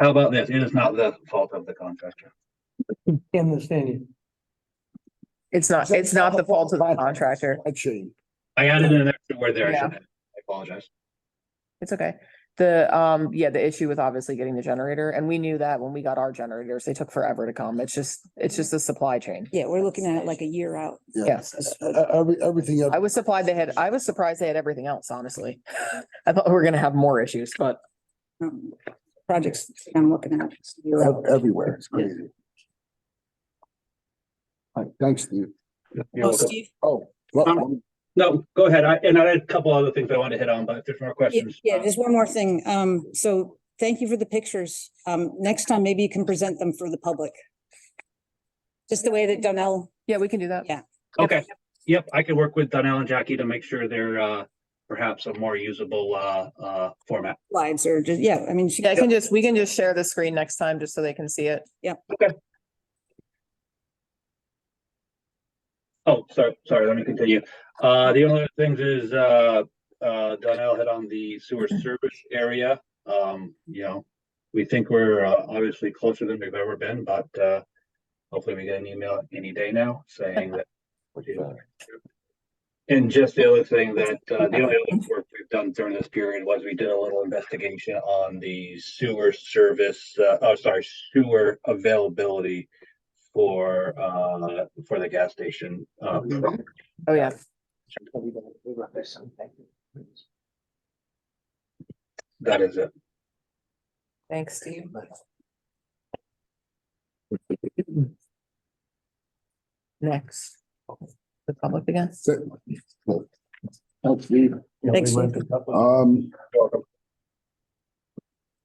How about this? It is not the fault of the contractor. Can't understand you. it's not the fault of the contractor. supply chain. I added an extra word there. I Yeah. shouldn't have. I apologize. It's okay. The issue with obviously getting the generator, and we knew that when we got our generators, they took forever to come. It's just a supply chain. Yeah, we're looking at it like a year out. Yes. Everything. I was surprised they had everything else, honestly. I thought we were gonna have more issues, but Projects I'm looking at. It's a year out. Everywhere. It's crazy. All right, thanks, Steve. You're Oh, welcome. Steve? Oh, well, No, go ahead. I had a couple other things I want to hit on, but if there's more questions. Yeah, just one more thing. So thank you for the pictures. Next time, maybe you can present them for the public. Just the way that Donnell, yeah, we can do that. Yeah. Okay. Yep, I can work with Donnell and Jackie to make sure they're, perhaps a more usable, format. slides or just, yeah, I mean. Yeah, we can just share the screen next time just so they can see it. Okay. Oh, sorry, let me continue. The only other things is, Donnell hit on the sewer service area. We think we're, obviously closer than we've ever been, but, hopefully we get an email any day now saying that. And just the other thing that, the only other work we've done during this period was we did a little investigation on the sewer service, sewer availability for the gas station. Oh, yeah. That is it. Thanks, Steve. Next. The public again. that's it. Thanks, Steve. Thanks, Steve.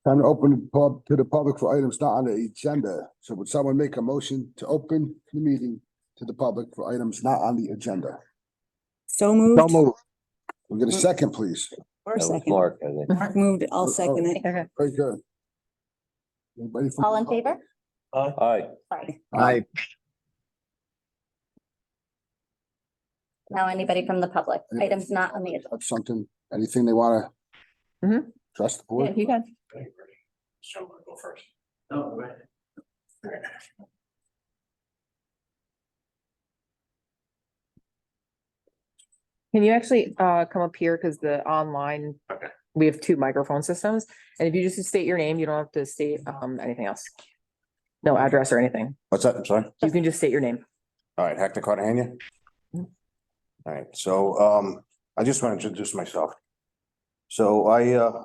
Time to open the pub to the public for items not on the agenda. So would someone make a motion to open the meeting to the public for items not on the agenda? So moved. So moved. We'll get a second, please. Or a That was second. Mark, I think. Mark moved it. I'll second it. Okay. Very good. Anybody from- All in favor? Aye. Sorry. Aye. Now anybody from the public, items not on the agenda. Have something, anything they wanna? Mhm. Trust the Yeah, board? you can. So go first. Can you actually come up here because the online, we have two microphone systems, and if you just state your name, you don't have to state anything else. No address or anything. What's that? I'm sorry. You can just state your name. All right, Hector Cartagena. Mhm. All right, so I just want to introduce myself. So I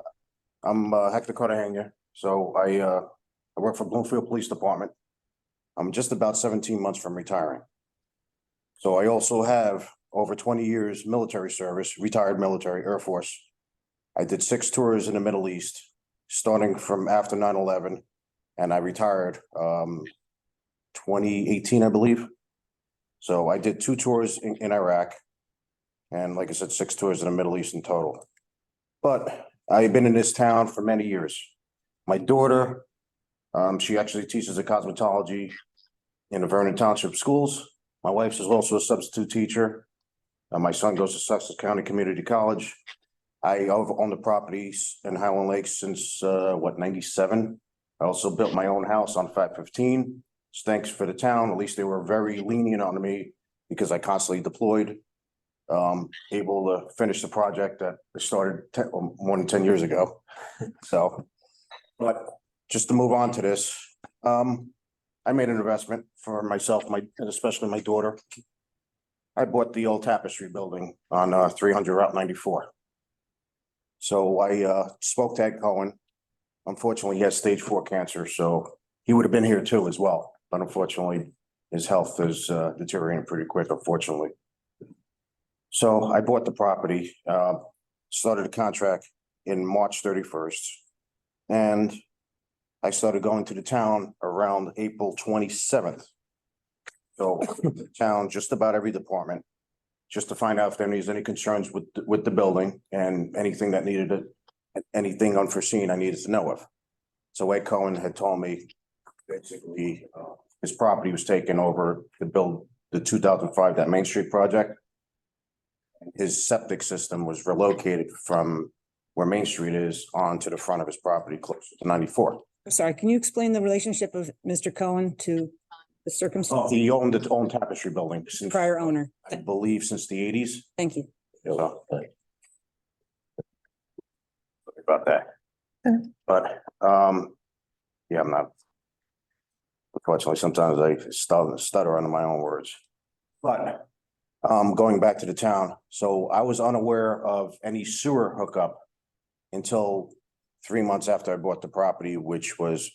I'm Hector Cartagena, so I work for Bloomfield Police Department. I'm just about 17 months from retiring. So I also have over 20 years military service, retired military, Air Force. I did 6 tours in the Middle East, starting from after 9/11, and I retired 2018, I believe. So I did 2 tours in Iraq, and like I said, 6 tours in the Middle East in total. But I've been in this town for many years. My daughter, she actually teaches a cosmetology in the Vernon Township schools. My wife is also a substitute teacher. My son goes to Sussex County Community College. I own the properties in Highland Lakes since, 97. I also built my own house on 515. Thanks for the town. At least they were very lenient on me because I constantly deployed. Able to finish the project that I started more than 10 years ago. So, but just to move on to this, I made an investment for myself, and especially my daughter. I bought the old tapestry building on 300 Route 94. So I spoke to Ed Cohen. Unfortunately, he has stage 4 cancer, so he would have been here too as well. But unfortunately, his health is deteriorating pretty quick, unfortunately. So I bought the property, started a contract in March 31st. And I started going to the town around April 27th. So the town, just about every department, just to find out if there is any concerns with the building and anything that needed anything unforeseen I needed to know of. So Ed Cohen had told me basically his property was taken over to build the 2005, that Main Street project. His septic system was relocated from where Main Street is onto the front of his property, closer to 94. Sorry, can you explain the relationship of Mr. Cohen to the circumstance? He owned the own tapestry building since, Prior owner. I believe, since the 80s. Thank you. So, sorry about that. But yeah, I'm not. Unfortunately, sometimes I stutter under my own words. But going back to the town, so I was unaware of any sewer hookup until 3 months after I bought the property, which was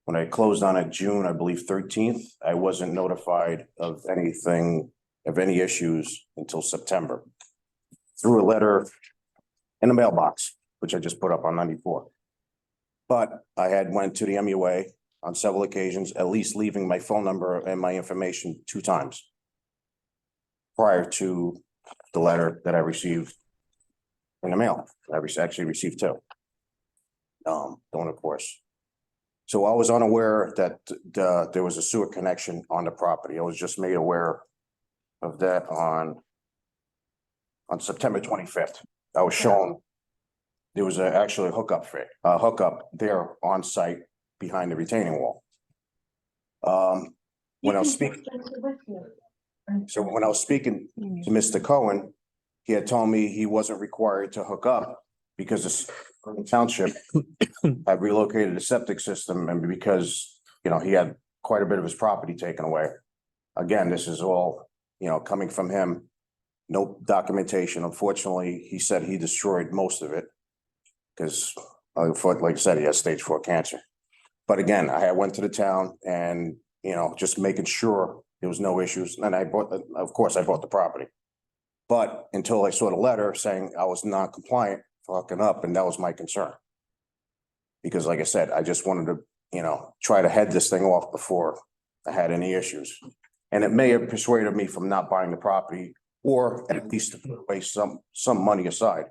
when I closed on it June, I believe 13th. I wasn't notified of anything, of any issues until September. Through a letter in the mailbox, which I just put up on 94. But I had went to the MUA on several occasions, at least leaving my phone number and my information 2 times prior to the letter that I received in the mail. I actually received 2. Don't of course. So I was unaware that there was a sewer connection on the property. I was just made aware of that on September 25th. I was shown there was actually a hookup there on site behind the retaining wall. When I was speaking to Mr. Cohen, he had told me he wasn't required to hook up because the township had relocated the septic system and because, he had quite a bit of his property taken away. Again, this is all, coming from him. No documentation. Unfortunately, he said he destroyed most of it because, like I said, he has stage 4 cancer. But again, I went to the town and, just making sure there was no issues. And I bought the property. But until I saw the letter saying I was non-compliant for hooking up, and that was my concern. Because like I said, I just wanted to, try to head this thing off before I had any issues. And it may have persuaded me from not buying the property, or at least to put away some money aside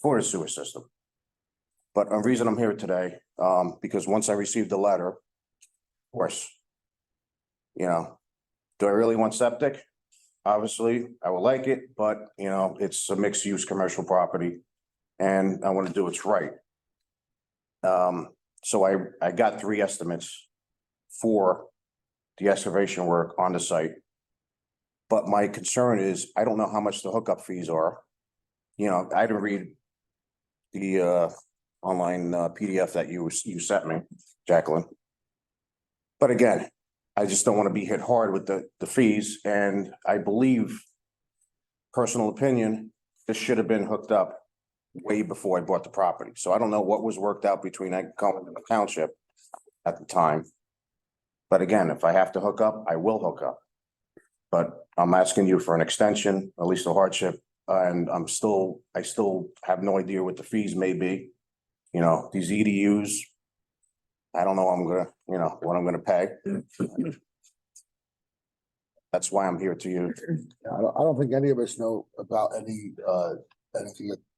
for the sewer system. But the reason I'm here today, because once I received the letter, of course, do I really want septic? Obviously, I would like it, but it's a mixed use commercial property and I want to do what's right. So I got 3 estimates for the excavation work on the site. But my concern is, I don't know how much the hookup fees are. I didn't read the online PDF that you sent me, Jacqueline. But again, I just don't want to be hit hard with the fees. And I believe, personal opinion, this should have been hooked up way before I bought the property. So I don't know what was worked out between Cohen and the township at the time. But again, if I have to hook up, I will hook up. But I'm asking you for an extension, at least a hardship, and I still have no idea what the fees may be. You know, these EDUs, I don't know, what I'm gonna pay. That's why I'm here to you. I don't think any of us know about anything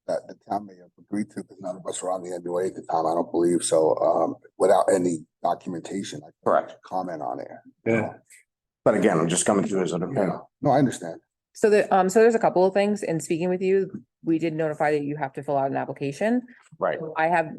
that the town may have agreed to, because none of us were on the MUA at the time, I don't believe, so, without any documentation, I can't Correct. comment on it. Yeah. But again, I'm just coming to you as an opinion. No, I understand. So so there's a couple of things. In speaking with you, we did notify that you have to fill out an application. Right.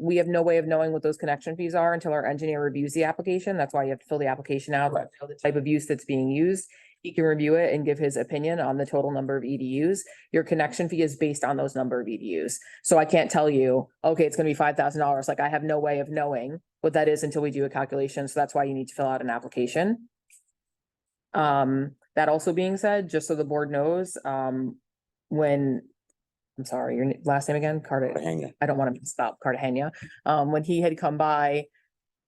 We have no way of knowing what those connection fees are until our engineer reviews the application. That's why you have to fill the application out, know the type of use that's being used. He can review it and give his opinion on the total number of EDUs. Your connection fee is based on those number of EDUs. So I can't tell you, okay, it's gonna be $5,000. Like I have no way of knowing what that is until we do a calculation. So that's why you need to fill out an application. That also being said, just so the board knows, when, I'm sorry, your last name again, Cartagena. I don't want to stop Cartagena. When he had come by,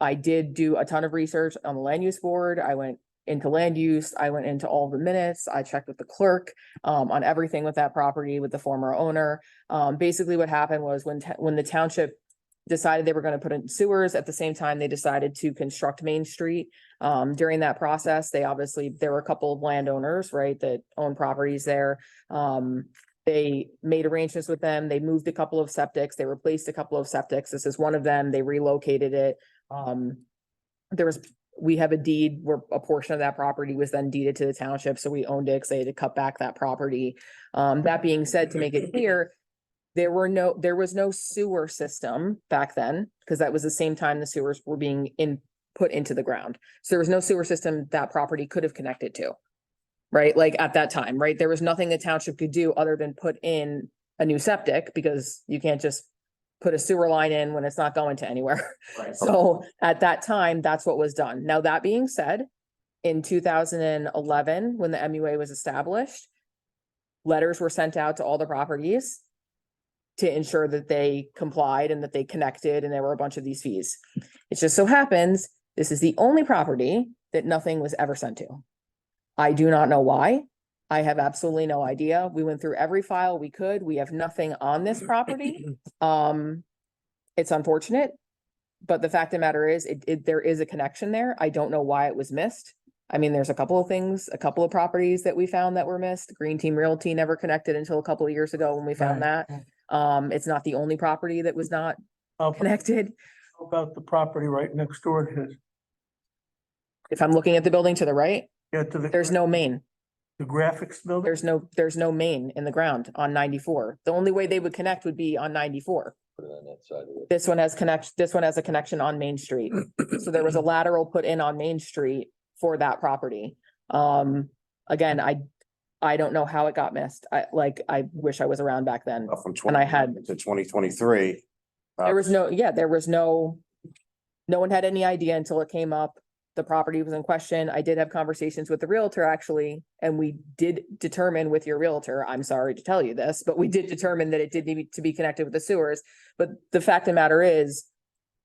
I did do a ton of research on the land use board. I went into land use. I went into all the minutes. I checked with the clerk, on everything with that property with the former owner. Basically what happened was when the township decided they were going to put in sewers, at the same time, they decided to construct Main Street. During that process, there were a couple of landowners, right, that own properties there. They made arrangements with them. They moved a couple of septics. They replaced a couple of septics. This is one of them. They relocated it. We have a deed where a portion of that property was then deeded to the township. So we owned it because they had to cut back that property. That being said, to make it clear, there was no sewer system back then, because that was the same time the sewers were being put into the ground. So there was no sewer system that property could have connected to, right? Like at that time, right? There was nothing the township could do other than put in a new septic, because you can't just put a sewer line in when it's not going to anywhere. Right. So at that time, that's what was done. Now, that being said, in 2011, when the MUA was established, letters were sent out to all the properties to ensure that they complied and that they connected, and there were a bunch of these fees. It just so happens, this is the only property that nothing was ever sent to. I do not know why. I have absolutely no idea. We went through every file we could. We have nothing on this property. It's unfortunate, but the fact of the matter is, there is a connection there. I don't know why it was missed. I mean, there's a couple of properties that we found that were missed. Green Team Realty never connected until a couple of years ago when we found that. It's not the only property that was not connected. How about the property right next door to his? If I'm looking at the building to the right, Yeah, to there's no main. the graphics building? There's no main in the ground on 94. The only way they would connect would be on 94. Put it on that side of it. This one has a connection on Main Street. So there was a lateral put in on Main Street for that property. Again, I don't know how it got missed. I wish I was around back then. From And I had- to 2023. There was no one had any idea until it came up. The property was in question. I did have conversations with the realtor actually, and we did determine with your realtor, I'm sorry to tell you this, but we did determine that it did need to be connected with the sewers. But the fact of the matter is,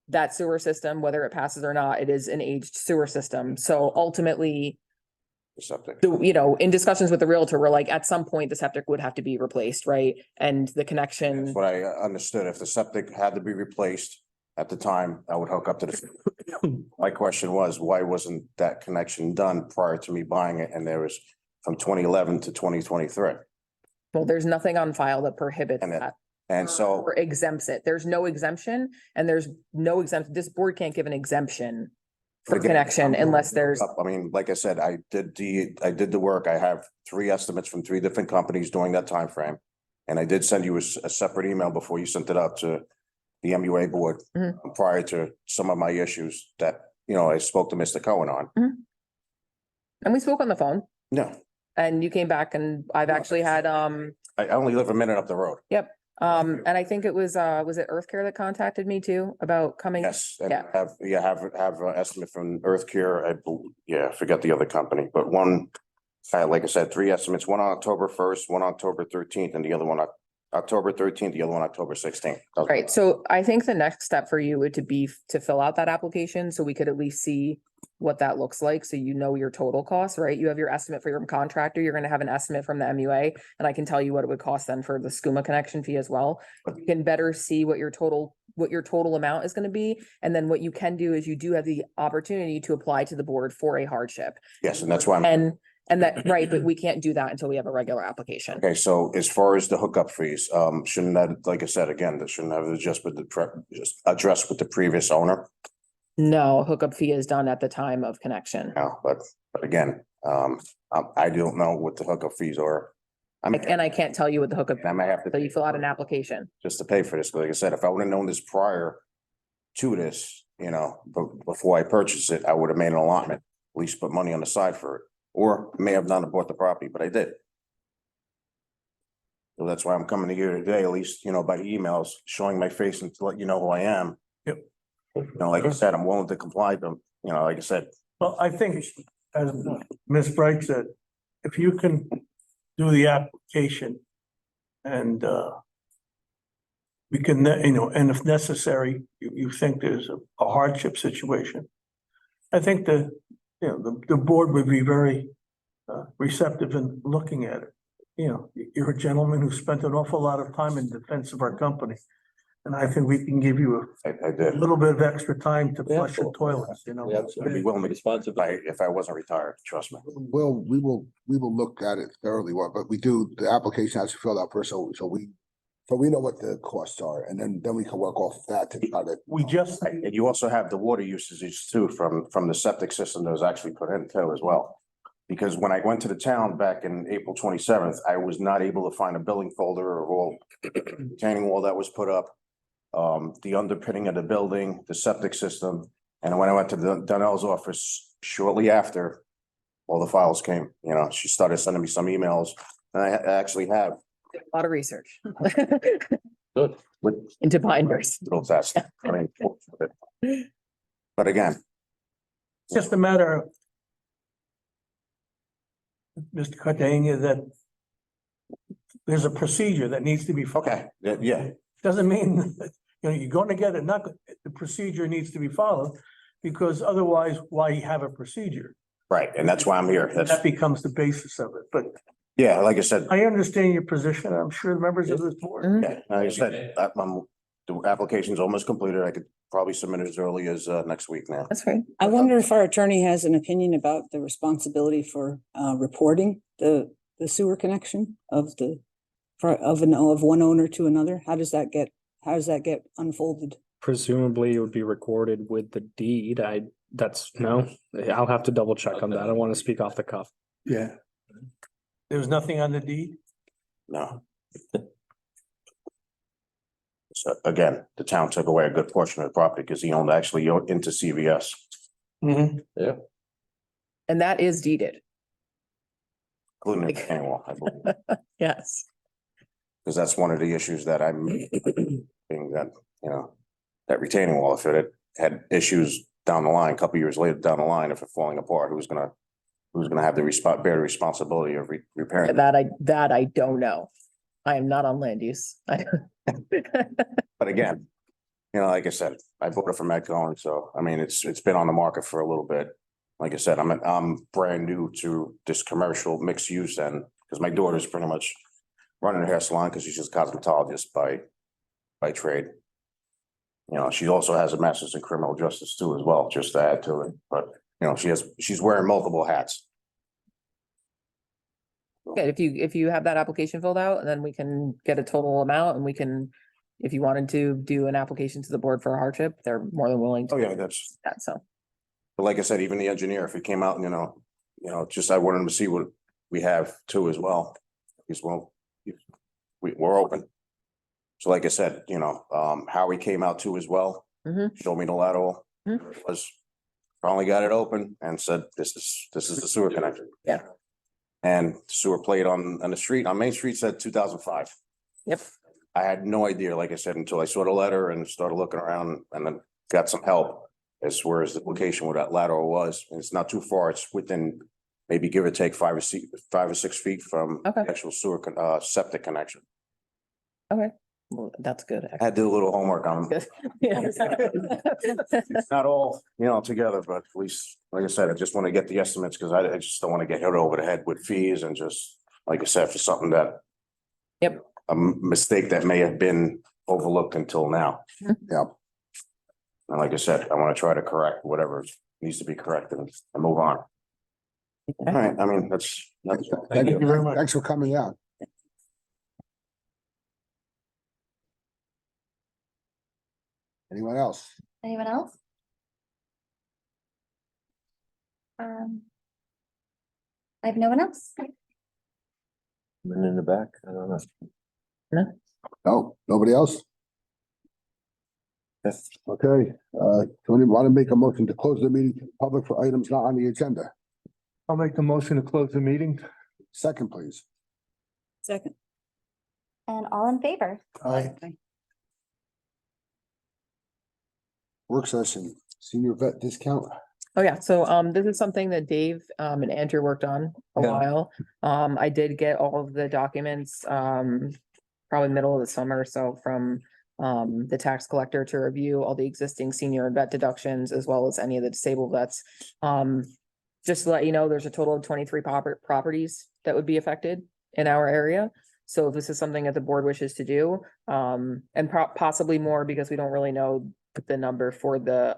that sewer system, whether it passes or not, it is an aged sewer system. So ultimately, Septic. in discussions with the realtor, we're like, at some point, the septic would have to be replaced, right? And the connection. That's what I understood. If the septic had to be replaced at the time, I would hook up to the. My question was, why wasn't that connection done prior to me buying it? And there was from 2011 to 2023. Well, there's nothing on file that prohibits And that. And so, Or exempts it. There's no exemption, and there's no exemption. This board can't give an exemption for again, connection I'm unless there's, I mean, like I said, I did the work. I have 3 estimates from 3 different companies during that time frame. And I did send you a separate email before you sent it out to the MUA board prior to some of my issues that, I spoke to Mr. Cohen on. and we spoke on the phone, No, and you came back, and I've actually had, I only live a minute up the road. yep. And I think it was it Earth Care that contacted me too about coming? Yes, and Yeah. have an estimate from Earth Cure. I forget the other company, but one, like I said, 3 estimates, one on October 1st, one October 13th, and the other one October 13th, the other one October 16th. Right, so I think the next step for you would to be to fill out that application, so we could at least see what that looks like, so you know your total costs, right? You have your estimate for your contractor, you're gonna have an estimate from the MUA, and I can tell you what it would cost then for the SCUMA connection fee as well. You can better see what your total amount is gonna be, and then what you can do is you do have the opportunity to apply to the board for a hardship. Yes, and that's why I'm. And that, right, but we can't do that until we have a regular application. Okay, so as far as the hookup fees, shouldn't that, like I said, again, that shouldn't have just addressed with the previous owner? No, hookup fee is done at the time of connection. No, but again, I don't know what the hookup fees are. I mean, And I can't tell you what the hookup, I might have so to you fill out an application. just to pay for this. Like I said, if I would have known this prior to this, before I purchased it, I would have made an allotment, at least put money on the side for it, or may have not bought the property, but I did. So that's why I'm coming to you today, at least, by the emails, showing my face and to let you know who I am. Yep. Like I said, I'm willing to comply, but, like I said, Well, I think, as Ms. Bright said, if you can do the application and we can, and if necessary, you think there's a hardship situation, I think the board would be very receptive in looking at it. You're a gentleman who spent an awful lot of time in defense of our company. And I think we can give you I a did. little bit of extra time to flush your toilets, I'd be willing to Responsibility. if I wasn't retired, trust me. Well, we will look at it thoroughly, but the application has to fill out first, so we know what the costs are, and then we can work off of that to try to. we just, And you also have the water usage too from the septic system that was actually put in too as well. Because when I went to the town back in April 27th, I was not able to find a billing folder of all retaining wall that was put up, the underpinning of the building, the septic system. And when I went to Donnell's office shortly after, all the files came, she started sending me some emails, and I actually have A lot of research Good. with into binders. little test. I mean, but again, it's just a matter of Mr. Cartagena, that there's a procedure that needs to be followed. okay, yeah, Doesn't mean, you're going to get it, the procedure needs to be followed, because otherwise, why have a procedure? right, and that's why I'm here. That becomes the basis of it, but Yeah, like I said, I understand your position. I'm sure the members of this board. yeah, like I said, the application's almost completed. I could probably submit it as early as next week now. That's right. I wonder if our attorney has an opinion about the responsibility for reporting the sewer connection of one owner to another. How does that get unfolded? Presumably it would be recorded with the deed. I'll have to double check on that. I don't want to speak off the cuff. Yeah. There's nothing on the deed. No. So again, the town took away a good portion of the property because he owned into CVS. Mm-hmm. And that is deeded. Including the retaining wall, I believe, Yes. because that's one of the issues that I'm being that, that retaining wall, if it had issues down the line, a couple years later down the line, if it's falling apart, who's gonna have the bear the responsibility of repairing? That I don't know. I am not on land use. But again, like I said, I voted for Matt Cohen, so I mean, it's been on the market for a little bit. Like I said, I'm brand new to this commercial mixed use end, because my daughter's pretty much running her hair salon because she's just a cosmetologist by trade. She also has a master's in criminal justice too as well, just to add to it. But she's wearing multiple hats. Okay, if you have that application filled out, then we can get a total amount, and we can, if you wanted to do an application to the board for a hardship, they're more than willing to. Oh, yeah, do that's, that. So, but like I said, even the engineer, if he came out and, just I wanted him to see what we have too as well. We're open. So like I said, Howie came out too as well, showed me the lateral, was finally got it open and said, this is the sewer connection. Yeah. And sewer plate on the street, on Main Street said 2005. Yep. I had no idea, like I said, until I saw the letter and started looking around and then got some help as where is the location where that lateral was. And it's not too far. It's within maybe give or take 5 or 6 feet from Okay. the actual sewer septic connection. Okay, well, that's good. I had to do a little homework on them. Yeah. Not all, together, but at least, like I said, I just want to get the estimates because I just don't want to get hit over the head with fees and just, like I said, for something that. Yep. A mistake that may have been overlooked until now. Mhm. Yeah. And like I said, I want to try to correct whatever needs to be corrected and move on. All right, I mean, that's. Thank you very much. Thanks for coming out. Anyone else? Anyone else? I have no one else. And in the back, I don't know. No, nobody else? Yes. Okay, somebody want to make a motion to close the meeting to the public for items not on the agenda? I'll make the motion to close the meeting. Second, please. Second. And all in favor? Aye. Work session, senior vet discount. Oh, yeah. So, this is something that Dave, and Andrew worked on a Yeah. while. I did get all of the documents, probably middle of the summer. So from, the tax collector to review all the existing senior and vet deductions, as well as any of the disabled vets. Just to let you know, there's a total of 23 properties that would be affected in our area. So if this is something that the board wishes to do, and possibly more, because we don't really know the number for the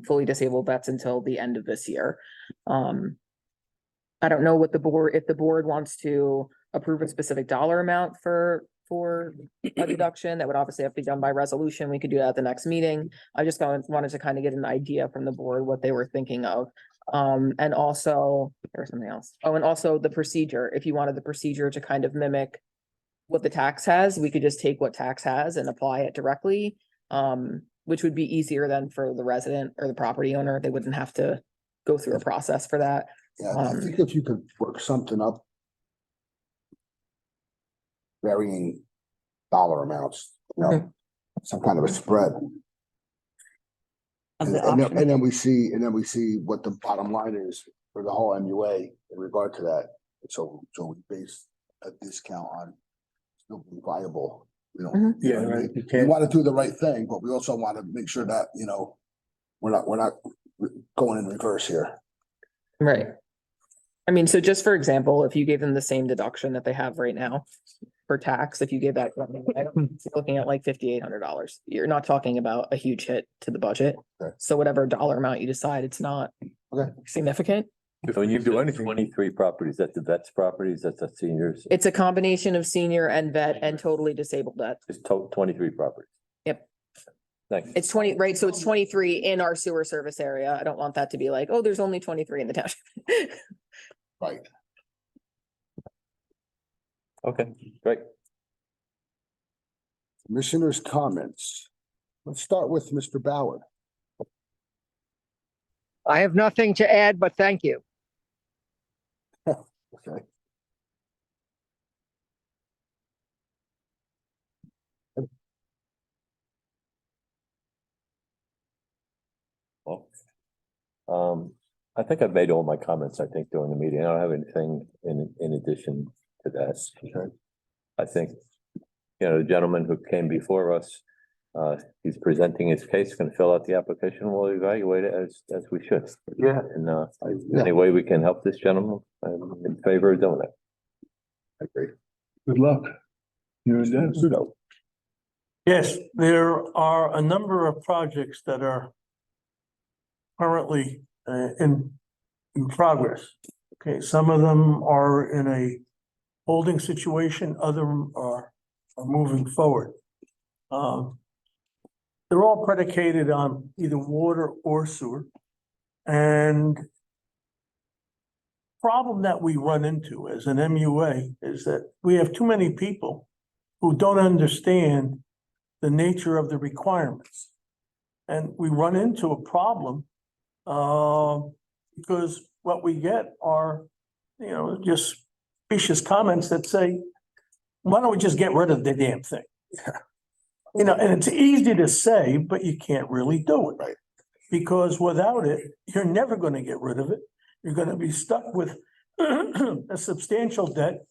fully disabled vets until the end of this year. I don't know what if the board wants to approve a specific dollar amount for a deduction, that would obviously have to be done by resolution. We could do that at the next meeting. I just wanted to kind of get an idea from the board what they were thinking of. And also, there was something else. Oh, and also the procedure, if you wanted the procedure to kind of mimic what the tax has, we could just take what tax has and apply it directly. Which would be easier than for the resident or the property owner. They wouldn't have to go through a process for that. Yeah, I think if you could work something up. Varying dollar amounts, some kind of a spread. Of And the and option. then we see what the bottom line is for the whole MUA in regard to that. So we base a discount on still being viable, Mhm. you know what I mean? We want to do the right thing, but we also want to make sure that, we're not going in reverse here. Right. I mean, so just for example, if you gave them the same deduction that they have right now for tax, if you gave that, you're looking at like $5,800. You're not talking about a huge hit to the budget. Okay. So whatever dollar amount you decide, it's not Okay. significant. When you do anything. 23 properties, that's the vets properties, that's the seniors, It's a combination of senior and vet and totally disabled vet. it's 23 properties. Yep. Thanks. It's 20, right? So it's 23 in our sewer service area. I don't want that to be like, oh, there's only 23 in the township. Right. Okay, great. Commissioners' comments. Let's start with Mr. Bauer. I have nothing to add, but thank you. Okay. Well, I think I've made all my comments, I think, during the meeting. I don't have anything in addition to that. Okay. I think, the gentleman who came before us, he's presenting his case, going to fill out the application. We'll evaluate it as we should. Yeah. And, Yeah. any way we can help this gentleman, I'm in favor of doing it. I agree. Good luck. You're in debt. Pseudo. Yes, there are a number of projects that are currently in progress. Okay, some of them are in a holding situation, other are moving forward. They're all predicated on either water or sewer. And problem that we run into as an MUA is that we have too many people who don't understand the nature of the requirements. And we run into a problem because what we get are, just specious comments that say, why don't we just get rid of the damn thing? And it's easy to say, but you can't really do it. Right. Because without it, you're never going to get rid of it. You're going to be stuck with a substantial debt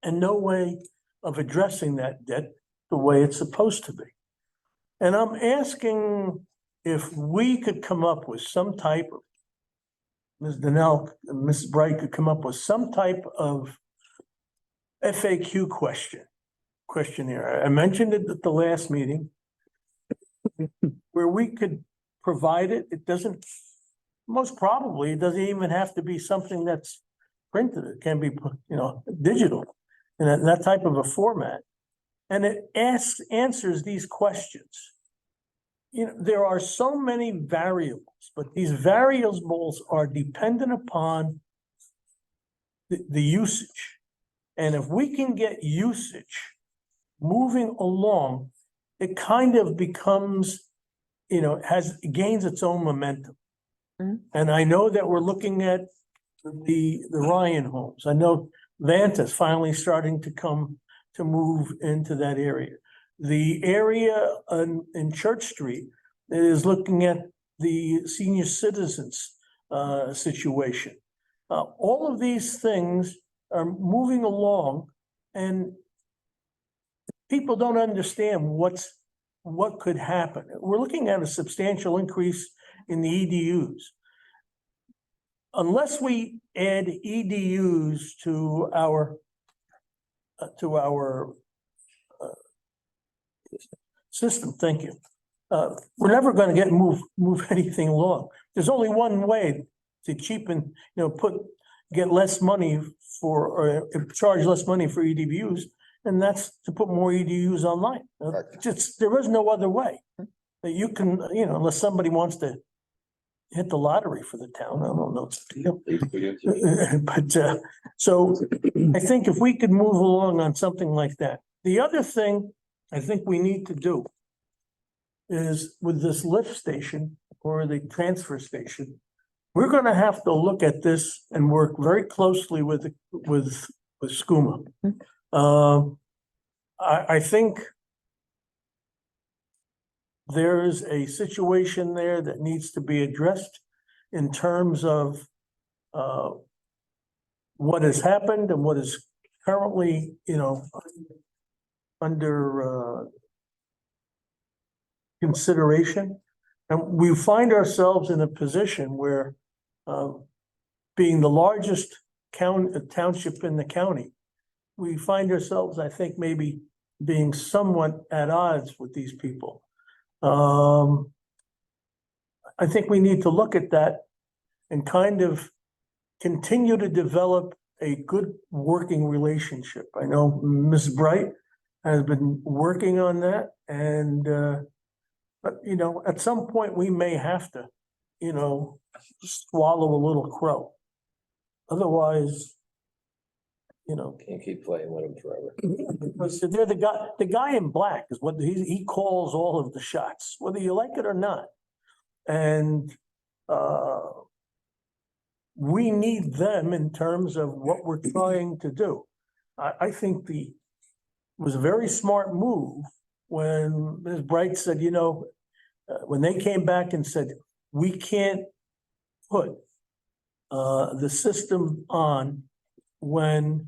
and no way of addressing that debt the way it's supposed to be. And I'm asking if we could come up with some type of, Ms. Donnell, and Mrs. Bright could come up with some type of FAQ questionnaire. I mentioned it at the last meeting, where we could provide it. It doesn't, most probably, it doesn't even have to be something that's printed. It can be, digital in that type of a format. And it answers these questions. There are so many variables, but these variables are dependent upon the usage. And if we can get usage moving along, it kind of becomes, gains its own momentum. Mhm. And I know that we're looking at the Ryan homes. I know Vanta's finally starting to move into that area. The area in Church Street is looking at the senior citizens situation. All of these things are moving along, and people don't understand what could happen. We're looking at a substantial increase in the EDUs. Unless we add EDUs to our system, thank you. We're never going to move anything along. There's only one way to cheapen, get less money or charge less money for EDUs, and that's to put more EDUs online. There is no other way that you can, unless somebody wants to hit the lottery for the town. I don't know. It's a deal. But so I think if we could move along on something like that. The other thing I think we need to do is with this lift station or the transfer station, we're going to have to look at this and work very closely with SCUMA. I think there's a situation there that needs to be addressed in terms of what has happened and what is currently, under consideration. And we find ourselves in a position where, being the largest township in the county, we find ourselves, I think, maybe being somewhat at odds with these people. I think we need to look at that and kind of continue to develop a good working relationship. I know Ms. Bright has been working on that, and but at some point we may have to, swallow a little crow. Otherwise, Can't keep playing with them forever. because they're the guy in black is what he calls all of the shots, whether you like it or not. And we need them in terms of what we're trying to do. I think it was a very smart move when Ms. Bright said, when they came back and said, we can't put the system on when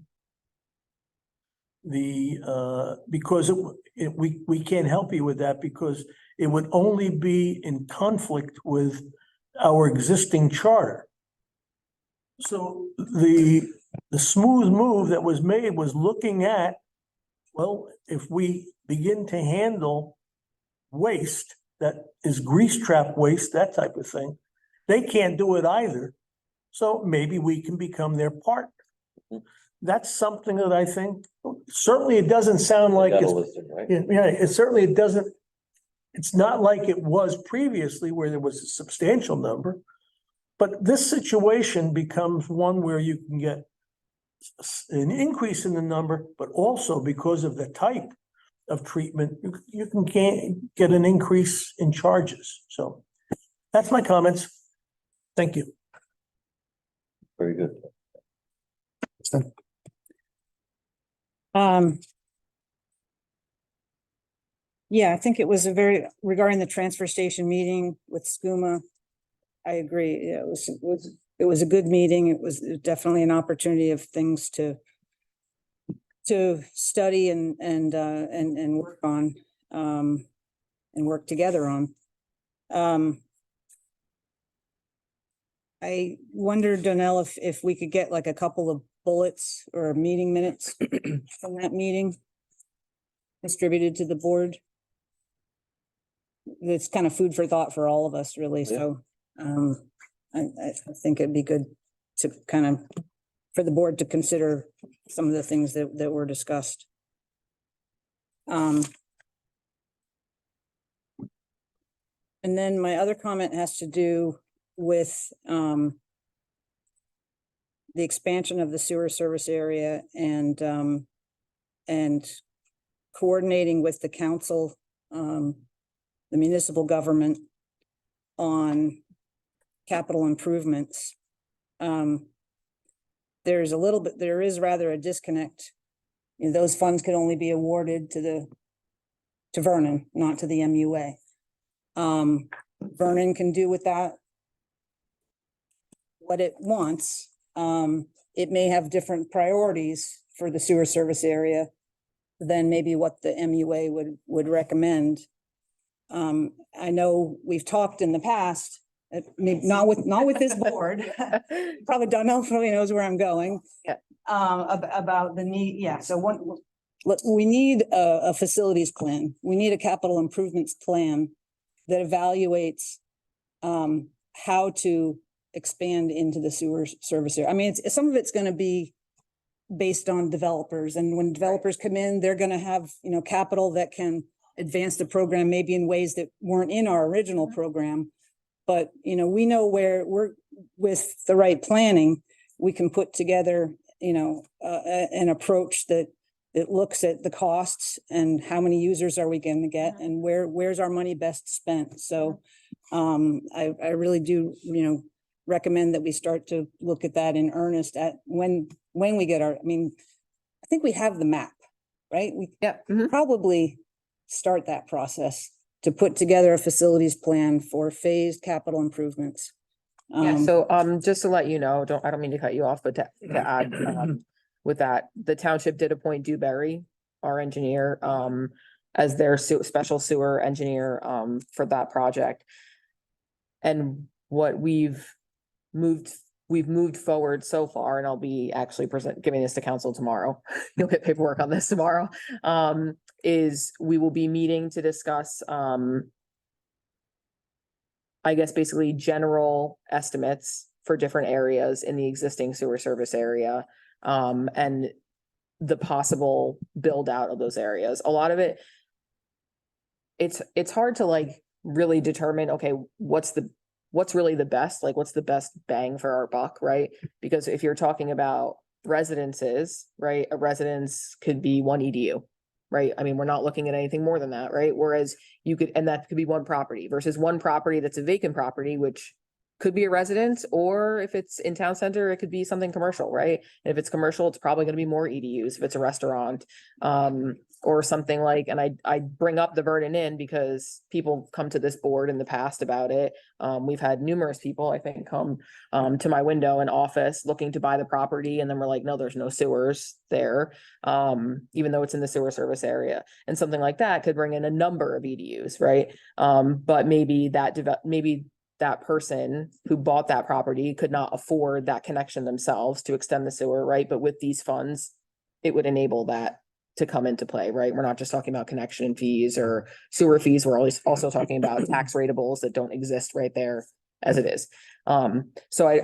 because we can't help you with that because it would only be in conflict with our existing charter. So the smooth move that was made was looking at, well, if we begin to handle waste that is grease trap waste, that type of thing, they can't do it either. So maybe we can become their partner. That's something that I think, certainly it doesn't sound like Gotta it's, listen, right? it doesn't, it's not like it was previously where there was a substantial number. But this situation becomes one where you can get an increase in the number, but also because of the type of treatment, you can get an increase in charges. So that's my comments. Thank you. Very good. Yeah, I think it was regarding the transfer station meeting with SCUMA. I agree. Yeah, it was a good meeting. It was definitely an opportunity of things to to study and work on, and work together on. I wonder, Donnell, if we could get like a couple of bullets or meeting minutes from that meeting distributed to the board. It's kind of food for thought for all of us, really. Yeah. So, I think it'd be good to kind of, for the board to consider some of the things that were discussed. And then my other comment has to do with the expansion of the sewer service area and coordinating with the council, the municipal government on capital improvements. There is rather a disconnect. You know, those funds could only be awarded to Vernon, not to the MUA. Vernon can do with that what it wants. It may have different priorities for the sewer service area than maybe what the MUA would recommend. I know we've talked in the past, maybe not with this board. Probably Donnell probably knows where I'm going. Yeah. About the need. Yeah. So we need a facilities plan. We need a capital improvements plan that evaluates how to expand into the sewer service area. I mean, some of it's going to be based on developers, and when developers come in, they're going to have, you know, capital that can advance the program maybe in ways that weren't in our original program. But, you know, we know where we're, with the right planning, we can put together, you know, an approach that looks at the costs and how many users are we going to get and where's our money best spent. So I really do, you know, recommend that we start to look at that in earnest at when we get I think we have the map, right? We probably start that process to put together a facilities plan for phased capital improvements. Yeah, so just to let you know, I don't mean to cut you off, but to add with that, the township did appoint Dewberry, our engineer, as their special sewer engineer for that project. And what we've moved forward so far, and I'll be actually giving this to council tomorrow. You'll get paperwork on this tomorrow. Is we will be meeting to discuss I guess basically general estimates for different areas in the existing sewer service area, and the possible build out of those areas. A lot of it's hard to like really determine, okay, what's really the best, like what's the best bang for our buck, right? Because if you're talking about residences, right, a residence could be 1 EDU, right? I mean, we're not looking at anything more than that, right? Whereas and that could be one property versus one property that's a vacant property, which could be a residence, or if it's in town center, it could be something commercial, right? And if it's commercial, it's probably going to be more EDUs if it's a restaurant, or something like, and I bring up the Vernon Inn because people come to this board in the past about it. We've had numerous people, I think, come to my window and office looking to buy the property. And then we're like, no, there's no sewers there, even though it's in the sewer service area. And something like that could bring in a number of EDUs, right? But maybe that person who bought that property could not afford that connection themselves to extend the sewer, right? But with these funds, it would enable that to come into play, right? We're not just talking about connection fees or sewer fees. We're always also talking about tax rateables that don't exist right there as it is. So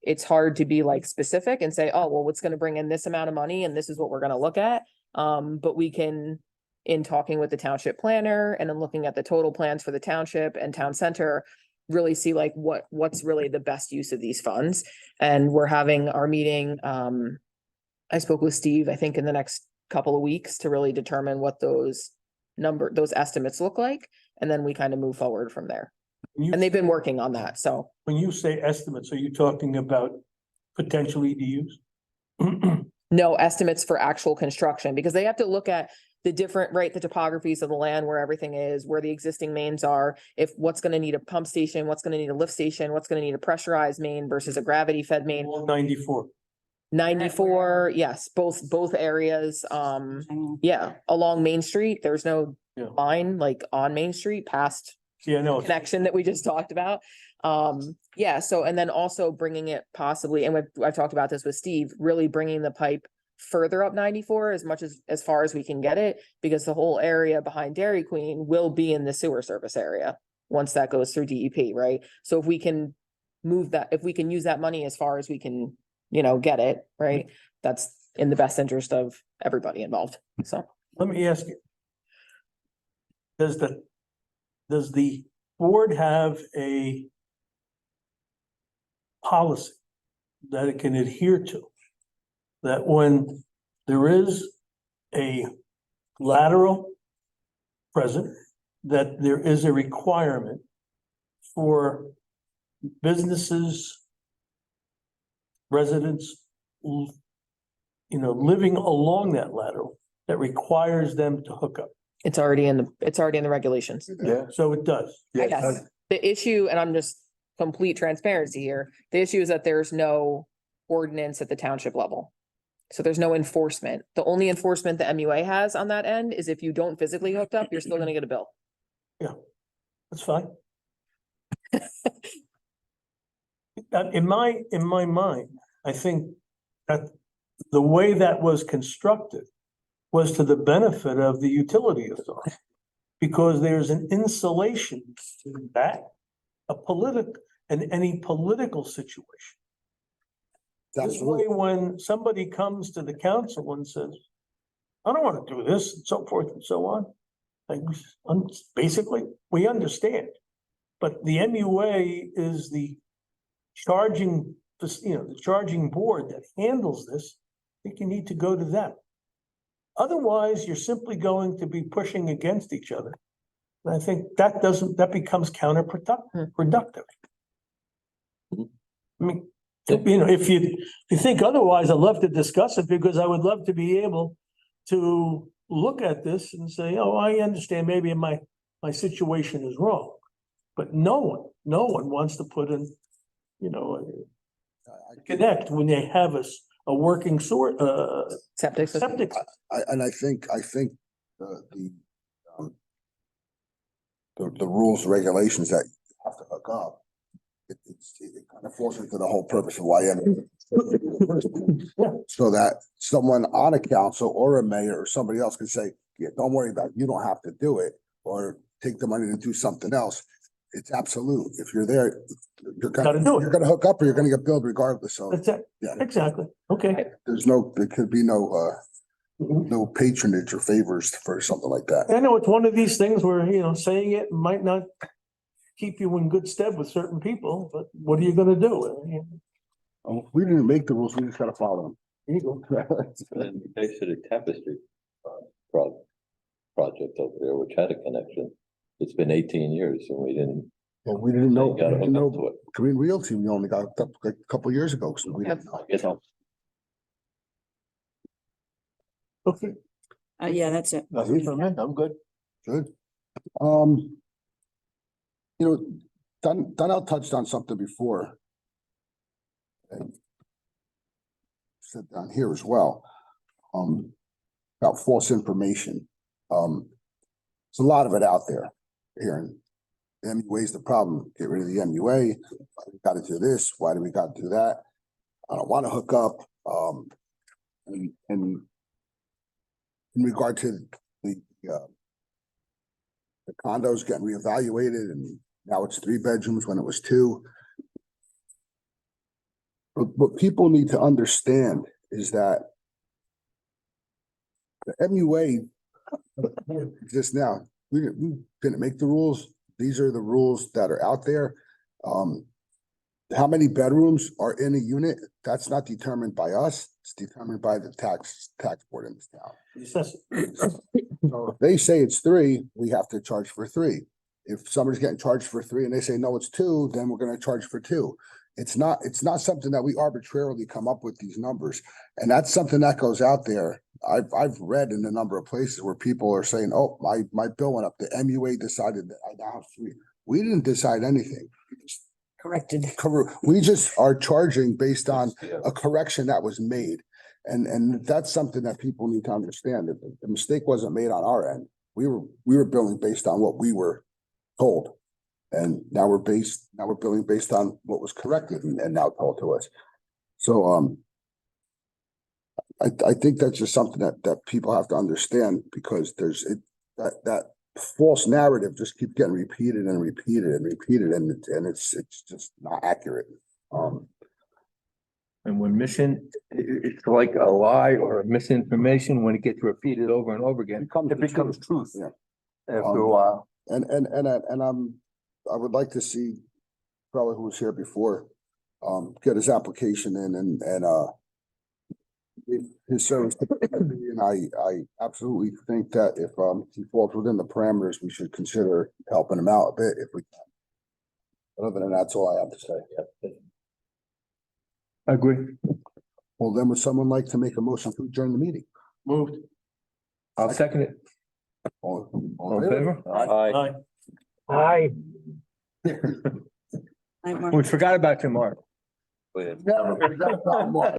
it's hard to be like specific and say, oh, well, what's going to bring in this amount of money and this is what we're going to look at. But we can, in talking with the township planner and then looking at the total plans for the township and town center, really see like what's really the best use of these funds. And we're having our meeting. I spoke with Steve, I think in the next couple of weeks to really determine what those estimates look like. And then we kind of move forward from there. And they've been working on that. So When you say estimates, are you talking about potential EDUs? no estimates for actual construction, because they have to look at the different, right, the topographies of the land, where everything is, where the existing mains are, if what's going to need a pump station, what's going to need a lift station, what's going to need a pressurized main versus a gravity fed main. 94. 94, yes, both areas, yeah, along Main Street, there's no Yeah. line like on Main Street past Yeah, no, connection that we just talked about. Yeah, so, and then also bringing it possibly, and I've talked about this with Steve, really bringing the pipe further up 94 as far as we can get it, because the whole area behind Dairy Queen will be in the sewer service area once that goes through DEP, right? So if we can move that, if we can use that money as far as we can, get it, right? That's in the best interest of everybody involved, so. let me ask you. Does the board have a policy that it can adhere to? That when there is a lateral present, that there is a requirement for businesses, residents, living along that lateral, that requires them to hook up. It's already in the regulations. Yeah. So it does. Yes. The issue, and I'm just complete transparency here, the issue is that there's no ordinance at the township level. So there's no enforcement. The only enforcement the MUA has on that end is if you don't physically hooked up, you're still gonna get a bill. That's fine. In my mind, I think that the way that was constructed was to the benefit of the utility authority. Because there's an insulation to that, any political situation. This way, when somebody comes to the council and says, I don't want to do this, and so forth and so on. Like, basically, we understand. But the MUA is the charging board that handles this. I think you need to go to them. Otherwise, you're simply going to be pushing against each other. And I think that becomes counterproductive. I mean, if you think otherwise, I'd love to discuss it, because I would love to be able to look at this and say, oh, I understand, maybe my situation is wrong. But no one wants to put in, connect when they have a working Septic system. septic. I think the rules, regulations that you have to hook up, it kind of falls into the whole purpose of why. So that someone on a council or a mayor or somebody else can say, yeah, don't worry about it. You don't have to do it, or take the money to do something else. It's absolute. If you're there, you're Gotta do it. gonna hook up, or you're gonna get billed regardless. So That's it. yeah, Exactly. Okay. there could be no patronage or favors for something like that. I know it's one of these things where, saying it might not keep you in good stead with certain people, but what are you gonna do? We didn't make the rules. We just gotta follow them. Here you go. In the case of the Tapestry project over there, which had a connection, it's been 18 years and we didn't. Well, we didn't know, They gotta hook up to it. Green Realty, we only got up a couple of years ago, so we didn't know. Get help. Okay. Yeah, that's it. Nothing for me, I'm good. Good. Donnell touched on something before. And said down here as well, about false information. There's a lot of it out there here, and the MUA is the problem. Get rid of the MUA. We got to do this. Why do we got to do that? I don't want to hook up. And in regard to the condos getting reevaluated, and now it's 3 bedrooms when it was 2. But what people need to understand is that the MUA exists now. We didn't make the rules. These are the rules that are out there. How many bedrooms are in a unit? That's not determined by us. It's determined by the tax board in this town. So if they say it's 3, we have to charge for 3. If somebody's getting charged for 3 and they say, no, it's 2, then we're going to charge for 2. It's not something that we arbitrarily come up with these numbers. And that's something that goes out there. I've read in a number of places where people are saying, oh, my bill went up. The MUA decided that I now have 3. We didn't decide anything. We just Corrected. We just are charging based on Yeah. a correction that was made. And that's something that people need to understand, that the mistake wasn't made on our end. We were billing based on what we were told. And now we're billing based on what was corrected and now told to us. So, I think that's just something that people have to understand, because that false narrative just keeps getting repeated and repeated and repeated, and it's just not accurate. And when it's like a lie or misinformation, when it gets repeated over and over again, it becomes truth Yeah. after a while. I would like to see probably who was here before, get his application in and his service. And I absolutely think that if, he falls within the parameters, we should consider helping him out a bit if we can. But other than that, that's all I have to say. I agree. Well, then would someone like to make a motion to adjourn the meeting? Moved. I'll second it. All All in favor? Aye. Aye. Night, Mark. We forgot about you, Mark. Wait. Yeah, we got a lot more.